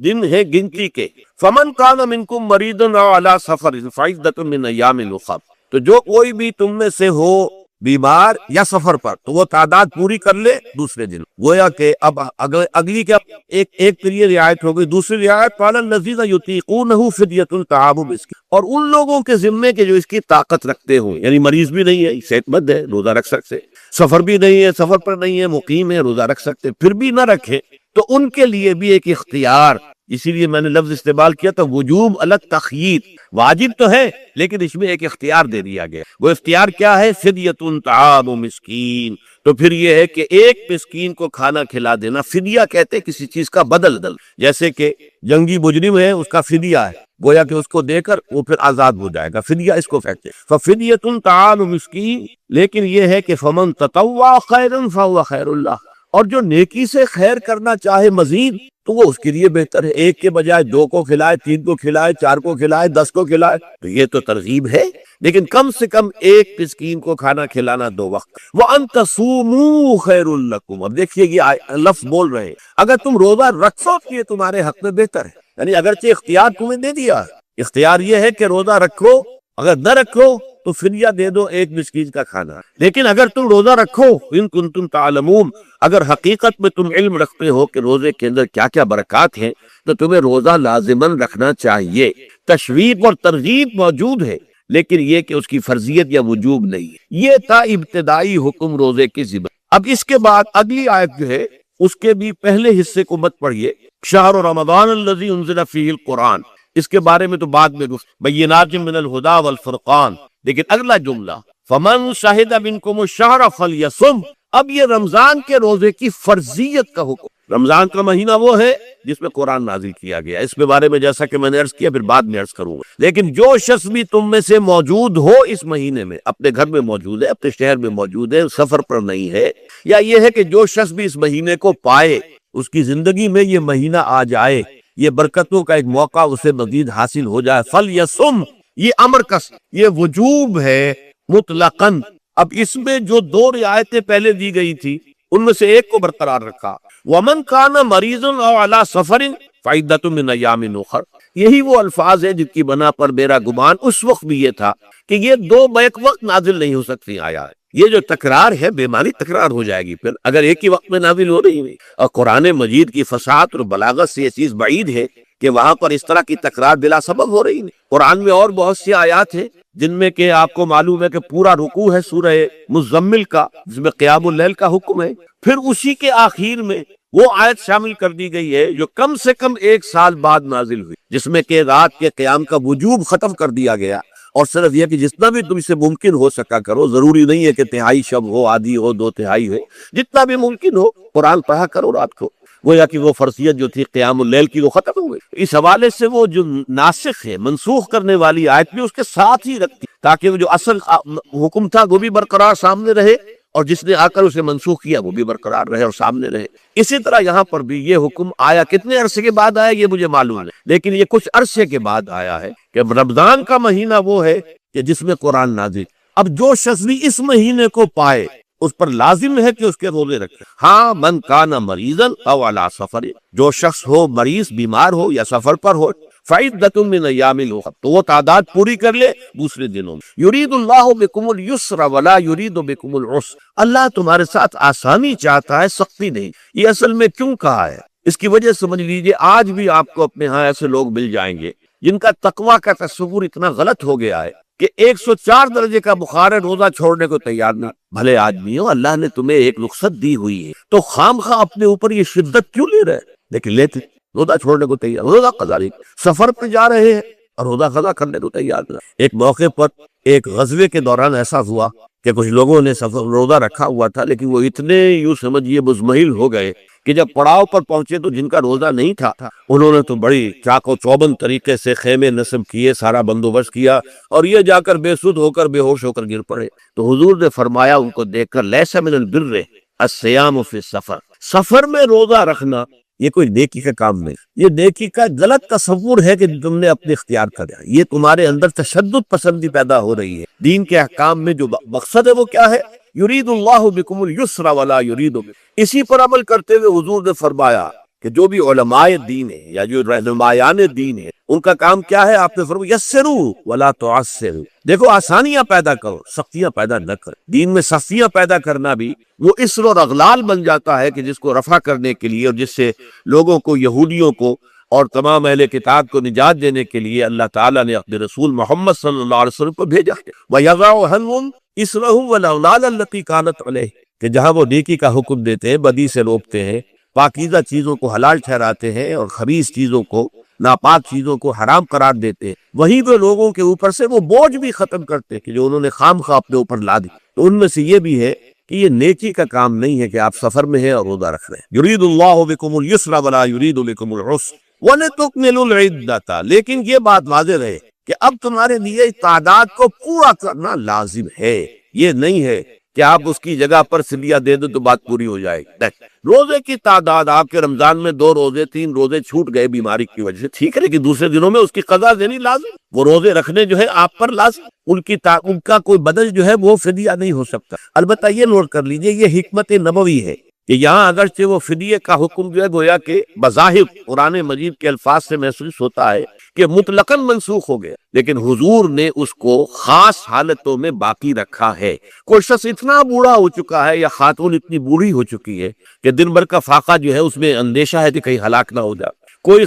دن ہے گنتی کے. فمن کان منکم مریضا او علی سفر فعدۃ من ایام اخر، تو جو کوئی بھی تم میں سے ہو بیمار یا سفر پر تو وہ تعداد پوری کر لے دوسرے دن. گویا کہ اب اگلی کیا ایک تو یہ رعایت ہو گئی. دوسری رعایت قال الذین یطیقونہ فدیۃ طعام مسکین، اور ان لوگوں کے ذمے کے جو اس کی طاقت رکھتے ہوں، یعنی مریض بھی نہیں ہے، صحت مند ہے، روزہ رکھ سکتے، سفر بھی نہیں ہے، سفر پر نہیں ہے، مقیم ہے، روزہ رکھ سکتے، پھر بھی نہ رکھے تو ان کے لیے بھی ایک اختیار. اسی لیے میں نے لفظ استعمال کیا تھا وجوب الگ تخییر، واجب تو ہے لیکن اس میں ایک اختیار دے دیا گیا. وہ اختیار کیا ہے؟ فدیۃ طعام مسکین. تو پھر یہ ہے کہ ایک مسکین کو کھانا کھلا دینا. فدیہ کہتے ہیں کسی چیز کا بدل، جیسے کہ جنگی مجرم ہے اس کا فدیہ ہے، گویا کہ اس کو دے کر وہ پھر آزاد ہو جائے گا، فدیہ اس کو کہتے ہیں. ففدیۃ طعام مسکین. لیکن یہ ہے کہ فمن تطوع خیرا فهو خیر اللہ، اور جو نیکی سے خیر کرنا چاہے مزید تو وہ اس کے لیے بہتر ہے. ایک کے بجائے 2 کو کھلائے، 3 کو کھلائے، 4 کو کھلائے، 10 کو کھلائے، تو یہ تو ترغیب ہے. لیکن کم سے کم ایک مسکین کو کھانا کھلانا 2 وقت. وَأَن تَصُومُوا خَيْرٌ لَكُمْ. اب دیکھیے یہ لفظ بول رہے ہیں اگر تم روزہ رکھو تو یہ تمہارے حق میں بہتر ہے. یعنی اگرچہ اختیار تمہیں دے دیا، اختیار یہ ہے کہ روزہ رکھو، اگر نہ رکھو تو فدیہ دے دو ایک مسکین کا کھانا. لیکن اگر تم روزہ رکھو، ان کنتم تعلمون، اگر حقیقت میں تم علم رکھتے ہو کہ روزے کے اندر کیا کیا برکات ہیں، تو تمہیں روزہ لازماً رکھنا چاہیے. تشویق اور ترغیب موجود ہے لیکن یہ کہ اس کی فرضیت یا وجوب نہیں ہے. یہ تھا ابتدائی حکم روزے کی ذمہ. اب اس کے بعد اگلی آیت جو ہے اس کے بھی پہلے حصے کو مت پڑھیے. شہر رمضان الذی انزل فیہ القرآن، اس کے بارے میں تو بعد میں بینات من الہدی والفرقان. لیکن اگلا جملہ فمن شہد منکم الشہر فلیصم، اب یہ رمضان کے روزے کی فرضیت کا حکم. رمضان کا مہینہ وہ ہے جس میں قرآن نازل کیا گیا. اس کے بارے میں جیسا کہ میں نے عرض کیا پھر بعد میں عرض کروں گا. لیکن جو شخص بھی تم میں سے موجود ہو اس مہینے میں، اپنے گھر میں موجود ہے، اپنے شہر میں موجود ہے، سفر پر نہیں ہے، یا یہ ہے کہ جو شخص بھی اس مہینے کو پائے، اس کی زندگی میں یہ مہینہ آ جائے، یہ برکتوں کا ایک موقع اسے مزید حاصل ہو جائے. فلیصم، یہ امر کا یہ وجوب ہے مطلقاً. اب اس میں جو 2 رعایتیں پہلے دی گئی تھی ان میں سے ایک کو برقرار رکھا. ومن کان مریضا او علی سفر فعدۃ من ایام اخر. یہی وہ الفاظ ہیں جن کی بنا پر میرا گمان اس وقت بھی یہ تھا کہ یہ 2 بیک وقت نازل نہیں ہو سکتی آیات. یہ جو تکرار ہے بے معنی تکرار ہو جائے گی پھر اگر ایک ہی وقت میں نازل ہو رہی ہے. اور قرآن مجید کی فصاحت اور بلاغت سے یہ چیز بعید ہے کہ وہاں پر اس طرح کی تکرار بلا سبب ہو رہی ہے. قرآن میں اور بہت سی آیات ہیں جن میں کہ آپ کو معلوم ہے کہ پورا رکوع ہے سورہ مزمل کا، جس میں قیام اللیل کا حکم ہے. پھر اسی کے آخر میں وہ آیت شامل کر دی گئی ہے جو کم سے کم 1 سال بعد نازل ہوئی، جس میں کہ رات کے قیام کا وجوب ختم کر دیا گیا. اور صرف یہ کہ جتنا بھی تم سے ممکن ہو سکا کرو، ضروری نہیں ہے کہ تہائی شب ہو، آدھی ہو، 2 تہائی ہو، جتنا بھی ممکن ہو قرآن پڑھا کرو رات کو. گویا کہ وہ فرضیت جو تھی قیام اللیل کی وہ ختم ہو گئی. اس حوالے سے وہ جو ناسخ ہے، منسوخ کرنے والی آیت بھی اس کے ساتھ ہی رکھتی تاکہ وہ جو اصل حکم تھا وہ بھی برقرار سامنے رہے، اور جس نے آ کر اسے منسوخ کیا وہ بھی برقرار رہے اور سامنے رہے. اسی طرح یہاں پر بھی یہ حکم آیا. کتنے عرصے کے بعد آیا یہ مجھے معلوم ہے، لیکن یہ کچھ عرصے کے بعد آیا ہے کہ رمضان کا مہینہ وہ ہے کہ جس میں قرآن نازل. اب جو شخص بھی اس مہینے کو پائے اس پر لازم ہے کہ اس کے روزے رکھے. ہاں من کان مریضا او علی سفر، جو شخص ہو مریض، بیمار ہو یا سفر پر ہو، فعدۃ من ایام اخر، تو وہ تعداد پوری کر لے دوسرے دنوں میں. یرید اللہ بکم اليسر ولا یرید بکم العسر، اللہ تمہارے ساتھ آسانی چاہتا ہے، سختی نہیں. یہ اصل میں کیوں کہا ہے اس کی وجہ سمجھ لیجئے. آج بھی آپ کو اپنے ہاں ایسے لوگ مل جائیں گے جن کا تقویٰ کا تصور اتنا غلط ہو گیا ہے کہ 104 درجے کا بخار ہے، روزہ چھوڑنے کو تیار نہ. بھلے آدمی ہو، اللہ نے تمہیں ایک رخصت دی ہوئی ہے تو خام خواہ اپنے اوپر یہ شدت کیوں لے رہے؟ لیکن لیتے روزہ چھوڑنے کو تیار، روزہ قضا نہیں. سفر پہ جا رہے ہیں اور روزہ قضا کرنے کو تیار نہ۔ ایک موقع پر ایک غزوے کے دوران ایسا ہوا کہ کچھ لوگوں نے روزہ رکھا ہوا تھا، لیکن وہ اتنے یوں سمجھیے مزمحل ہو گئے کہ جب پڑاؤ پر پہنچے تو جن کا روزہ نہیں تھا انہوں نے تو بڑی چاق و چوبند طریقے سے خیمے نصب کیے، سارا بندوبست کیا، اور یہ جا کر بے سود ہو کر بے ہوش ہو کر گر پڑے۔ تو حضور نے فرمایا ان کو دیکھ کر، لیس من البر الصیام فی السفر، سفر میں روزہ رکھنا یہ کوئی نیکی کا کام نہیں، یہ نیکی کا غلط تصور ہے کہ تم نے اپنے اختیار کر دیا، یہ تمہارے اندر تشدد پسندی پیدا ہو رہی ہے۔ دین کے احکام میں جو مقصد ہے وہ کیا ہے؟ یرید اللہ بکم اليسر ولا یرید بکم، اسی پر عمل کرتے ہوئے حضور نے فرمایا کہ جو بھی علماء دین ہے یا جو رہنمایان دین ہے ان کا کام کیا ہے؟ آپ نے فرمایا یسروا ولا تعسروا، دیکھو آسانیاں پیدا کرو، سختیاں پیدا نہ کرو۔ دین میں سختیاں پیدا کرنا بھی وہ اسر اور اغلال بن جاتا ہے کہ جس کو رفع کرنے کے لیے اور جس سے لوگوں کو، یہودیوں کو اور تمام اہل کتاب کو نجات دینے کے لیے اللہ تعالیٰ نے اپنے رسول محمد صلی اللہ علیہ وسلم کو بھیجا۔ وَيَضَعُ عَنْهُمْ إِصْرَهُمْ وَالْأَغْلَالَ الَّتِي كَانَتْ عَلَيْهِمْ، کہ جہاں وہ نیکی کا حکم دیتے ہیں، بدی سے روکتے ہیں، پاکیزہ چیزوں کو حلال ٹھہراتے ہیں اور خبیث چیزوں کو، ناپاک چیزوں کو حرام قرار دیتے ہیں، وہیں وہ لوگوں کے اوپر سے وہ بوجھ بھی ختم کرتے ہیں کہ جو انہوں نے خام خواہ اپنے اوپر لا دی۔ تو ان میں سے یہ بھی ہے کہ یہ نیکی کا کام نہیں ہے کہ آپ سفر میں ہیں اور روزہ رکھ رہے ہیں۔ یرید اللہ بکم اليسر ولا یرید بکم العسر وَلِتُكْمِلُوا الْعِدَّةَ، لیکن یہ بات واضح رہے کہ اب تمہارے لیے تعداد کو پورا کرنا لازم ہے، یہ نہیں ہے کہ آپ اس کی جگہ پر فدیہ دے دو تو بات پوری ہو جائے گی۔ روزے کی تعداد آپ کے رمضان میں 2 روزے 3 روزے چھوٹ گئے بیماری کی وجہ سے، ٹھیک ہے، لیکن دوسرے دنوں میں اس کی قضا دینی لازم، وہ روزے رکھنے جو ہے آپ پر لازم، ان کا کوئی بدل جو ہے وہ فدیہ نہیں ہو سکتا۔ البتہ یہ نوٹ کر لیجئے یہ حکمت نبوی ہے کہ یہاں اگرچہ وہ فدیے کا حکم جو ہے گویا کہ بظاہر قرآن مجید کے الفاظ سے محسوس ہوتا ہے کہ مطلقاً منسوخ ہو گیا، لیکن حضور نے اس کو خاص حالتوں میں باقی رکھا ہے۔ کوئی شخص اتنا بوڑھا ہو چکا ہے یا خاتون اتنی بوڑھی ہو چکی ہے کہ دن بھر کا فاقہ جو ہے اس میں اندیشہ ہے کہ کہیں ہلاک نہ ہو جائے، کوئی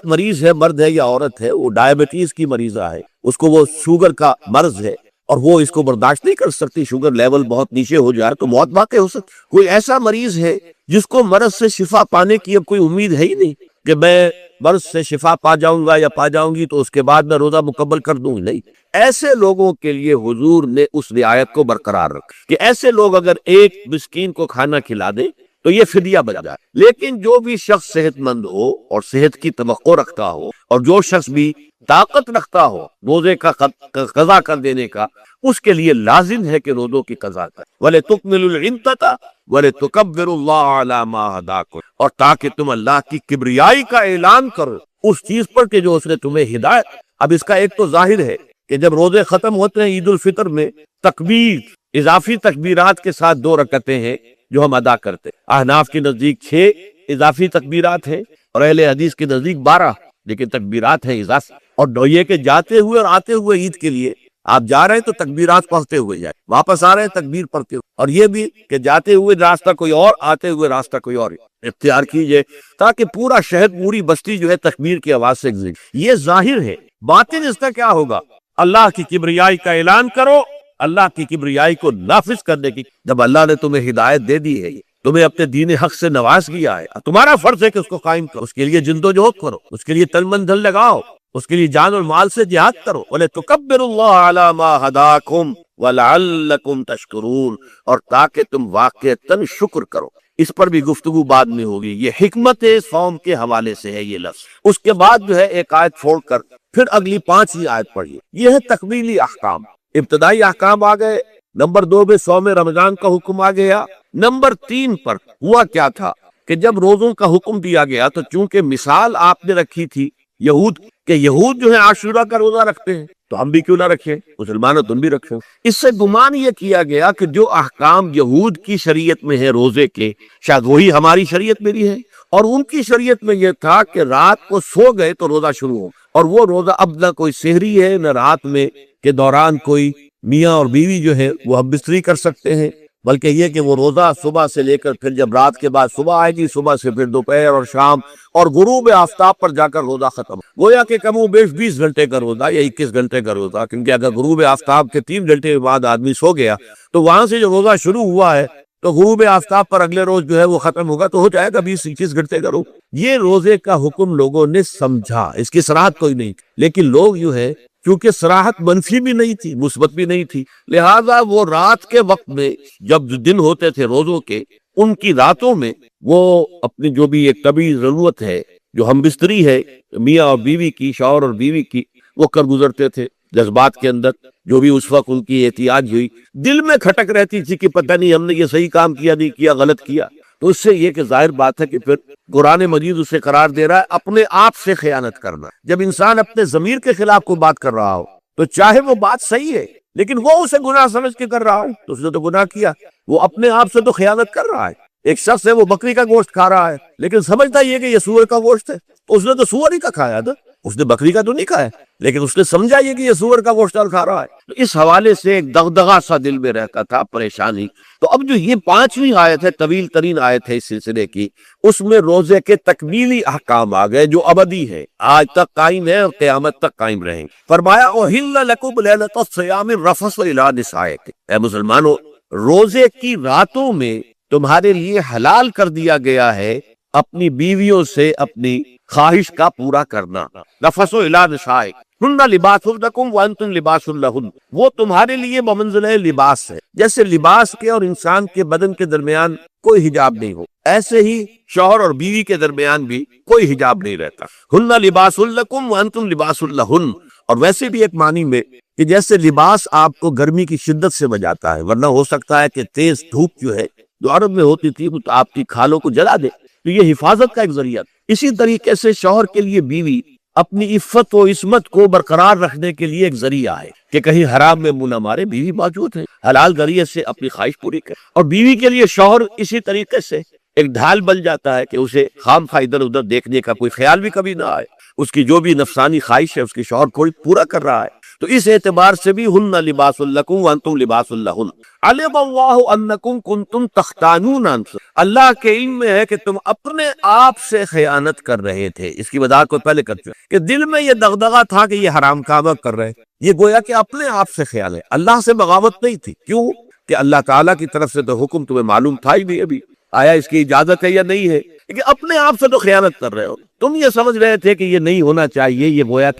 مریض ہے، مرد ہے یا عورت ہے، وہ ڈائبٹیز کی مریضہ ہے، اس کو وہ شوگر کا مرض ہے اور وہ اس کو برداشت نہیں کر سکتی، شوگر لیول بہت نیچے ہو جائے تو موت واقع ہو سکتی۔ کوئی ایسا مریض ہے جس کو مرض سے شفا پانے کی اب کوئی امید ہے ہی نہیں کہ میں مرض سے شفا پا جاؤں گا یا پا جاؤں گی تو اس کے بعد میں روزہ مکمل کر دوں گی، نہیں، ایسے لوگوں کے لیے حضور نے اس رعایت کو برقرار رکھا کہ ایسے لوگ اگر ایک مسکین کو کھانا کھلا دیں تو یہ فدیہ بن جائے، لیکن جو بھی شخص صحت مند ہو اور صحت کی توقع رکھتا ہو اور جو شخص بھی طاقت رکھتا ہو روزے کا قضا کر دینے کا، اس کے لیے لازم ہے کہ روزوں کی قضا کرے۔ وَلِتُكْمِلُوا الْعِدَّةَ وَلِتُكَبِّرُوا اللَّهَ عَلَى مَا هَدَاكُمْ، اور تاکہ تم اللہ کی کبریائی کا اعلان کرو اس چیز پر کہ جو اس نے تمہیں ہدایت۔ اب اس کا ایک تو ظاہر ہے کہ جب روزے ختم ہوتے ہیں عید الفطر میں، تکبیر اضافی تکبیرات کے ساتھ 2 رکعتیں ہیں جو ہم ادا کرتے ہیں۔ احناف کے نزدیک 6 اضافی تکبیرات ہیں اور اہل حدیث کے نزدیک 12، لیکن تکبیرات ہیں اضافی۔ اور یہ کہ جاتے ہوئے اور آتے ہوئے عید کے لیے آپ جا رہے ہیں تو تکبیرات پڑھتے ہوئے جائیں، واپس آ رہے ہیں تکبیر پڑھتے ہوئے، اور یہ بھی کہ جاتے ہوئے راستہ کوئی اور، آتے ہوئے راستہ کوئی اور اختیار کیجئے تاکہ پورا شہر، پوری بستی جو ہے تکبیر کی آواز سے گزرے۔ یہ ظاہر ہے، باطن اس کا کیا ہوگا؟ اللہ کی کبریائی کا اعلان کرو، اللہ کی کبریائی کو نافذ کرنے کی۔ جب اللہ نے تمہیں ہدایت دے دی ہے، تمہیں اپنے دین حق سے نواز کیا ہے، تمہارا فرض ہے کہ اس کو قائم کرو، اس کے لیے جد و جہد کرو، اس کے لیے تن من دھن لگاؤ، اس کے لیے جان اور مال سے جہاد کرو۔ وَلِتُكَبِّرُوا اللَّهَ عَلَى مَا هَدَاكُمْ وَلَعَلَّكُمْ تَشْكُرُونَ، اور تاکہ تم واقعتاً شکر کرو۔ اس پر بھی گفتگو بعد میں ہوگی، یہ حکمت صوم کے حوالے سے ہے یہ لفظ۔ اس کے بعد جو ہے ایک آیت چھوڑ کر پھر اگلی 5ویں آیت پڑھیے، یہ ہے تکمیلی احکام۔ ابتدائی احکام آ گئے، نمبر 2 میں صوم رمضان کا حکم آ گیا۔ نمبر 3 پر ہوا کیا تھا کہ جب روزوں کا حکم دیا گیا تو چونکہ مثال آپ نے رکھی تھی یہود کہ یہود جو ہے عاشورہ کا روزہ رکھتے ہیں تو ہم بھی کیوں نہ رکھیں، مسلمانوں تم بھی رکھیں۔ اس سے گمان یہ کیا گیا کہ جو احکام یہود کی شریعت میں ہے روزے کے، شاید وہی ہماری شریعت میں بھی ہے، اور ان کی شریعت میں یہ تھا کہ رات کو سو گئے تو روزہ شروع ہو، اور وہ روزہ اب نہ کوئی سحری ہے نہ رات میں کے دوران کوئی میاں اور بیوی جو ہے وہ ہم بستری کر سکتے ہیں، بلکہ یہ کہ وہ روزہ صبح سے لے کر پھر جب رات کے بعد صبح آئے گی، صبح سے پھر دوپہر اور شام اور غروب آفتاب پر جا کر روزہ ختم، گویا کہ کم و بیش 20 گھنٹے کا روزہ یا 21 گھنٹے کا روزہ، کیونکہ اگر غروب آفتاب کے 3 گھنٹے کے بعد آدمی سو گیا تو وہاں سے جو روزہ شروع ہوا ہے تو غروب آفتاب پر اگلے روز جو ہے وہ ختم ہوگا تو ہو جائے گا 20-21 گھنٹے کرو. یہ روزے کا حکم لوگوں نے سمجھا, اس کی صراحت کوئی نہیں, لیکن لوگ جو ہے کیونکہ صراحت منفی بھی نہیں تھی مثبت بھی نہیں تھی, لہذا وہ رات کے وقت میں جب دن ہوتے تھے روزوں کے, ان کی راتوں میں وہ اپنی جو بھی ایک طبعی ضرورت ہے, جو ہم بستری ہے میاں اور بیوی کی, شوہر اور بیوی کی, وہ کر گزرتے تھے. جذبات کے اندر جو بھی اس وقت ان کی احتیاج ہوئی, دل میں کھٹک رہتی تھی کہ پتہ نہیں ہم نے یہ صحیح کام کیا نہیں کیا, غلط کیا. تو اس سے یہ کہ ظاہر بات ہے کہ پھر قرآن مجید اسے قرار دے رہا ہے اپنے آپ سے خیانت کرنا. جب انسان اپنے ضمیر کے خلاف کوئی بات کر رہا ہو تو چاہے وہ بات صحیح ہے لیکن وہ اسے گناہ سمجھ کے کر رہا ہو تو اس نے تو گناہ کیا, وہ اپنے آپ سے تو خیانت کر رہا ہے. ایک شخص ہے وہ بکری کا گوشت کھا رہا ہے لیکن سمجھتا یہ کہ یہ سور کا گوشت ہے, اس نے تو سور ہی کا کھایا تھا, اس نے بکری کا تو نہیں کھایا, لیکن اس نے سمجھا یہ کہ یہ سور کا گوشت کھا رہا ہے. تو اس حوالے سے ایک دغدغہ سا دل میں رہتا تھا, پریشانی. تو اب جو یہ 5ویں آیت ہے, طویل ترین آیت ہے اس سلسلے کی, اس میں روزے کے تکمیلی احکام آ گئے جو ابدی ہے, آج تک قائم ہے اور قیامت تک قائم رہیں. فرمایا احل لکم لیلۃ الصیام الرفث الی نسائکم, اے مسلمانوں روزے کی راتوں میں تمہارے لیے حلال کر دیا گیا ہے اپنی بیویوں سے اپنی خواہش کا پورا کرنا. رفث الی نسائکم ہن لباس لکم وانتم لباس لہن, وہ تمہارے لیے بمنزلہ لباس ہے. جیسے لباس کے اور انسان کے بدن کے درمیان کوئی حجاب نہیں ہو, ایسے ہی شوہر اور بیوی کے درمیان بھی کوئی حجاب نہیں رہتا. ہن لباس لکم وانتم لباس لہن, اور ویسے بھی ایک معنی میں کہ جیسے لباس آپ کو گرمی کی شدت سے بچاتا ہے, ورنہ ہو سکتا ہے کہ تیز دھوپ جو ہے جو عرب میں ہوتی تھی وہ تو آپ کی کھالوں کو جلا دے, تو یہ حفاظت کا ایک ذریعہ. اسی طریقے سے شوہر کے لیے بیوی اپنی عفت و عصمت کو برقرار رکھنے کے لیے ایک ذریعہ ہے کہ کہیں حرام میں منہ نہ مارے, بیوی موجود ہے, حلال ذریعے سے اپنی خواہش پوری کرے. اور بیوی کے لیے شوہر اسی طریقے سے ایک ڈھال بن جاتا ہے کہ اسے خام خواہ ادھر ادھر دیکھنے کا کوئی خیال بھی کبھی نہ آئے, اس کی جو بھی نفسانی خواہش ہے اس کی شوہر کوئی پورا کر رہا ہے. تو اس اعتبار سے بھی ہن لباس لکم وانتم لباس لہن. علم اللہ انکم کنتم تختانون انفسکم, اللہ کے علم میں ہے کہ تم اپنے آپ سے خیانت کر رہے تھے. اس کی وضاحت کو پہلے کر چکے کہ دل میں یہ دغدغہ تھا کہ یہ حرام کام کر رہے, یہ گویا کہ اپنے آپ سے خیال ہے, اللہ سے بغاوت نہیں تھی. کیوں کہ اللہ تعالیٰ کی طرف سے تو حکم تمہیں معلوم تھا ہی نہیں ابھی, آیا اس کی اجازت ہے یا نہیں ہے, کہ اپنے آپ سے تو خیانت کر رہے ہو. تم یہ سمجھ رہے تھے کہ یہ نہیں ہونا چاہیے, یہ گویا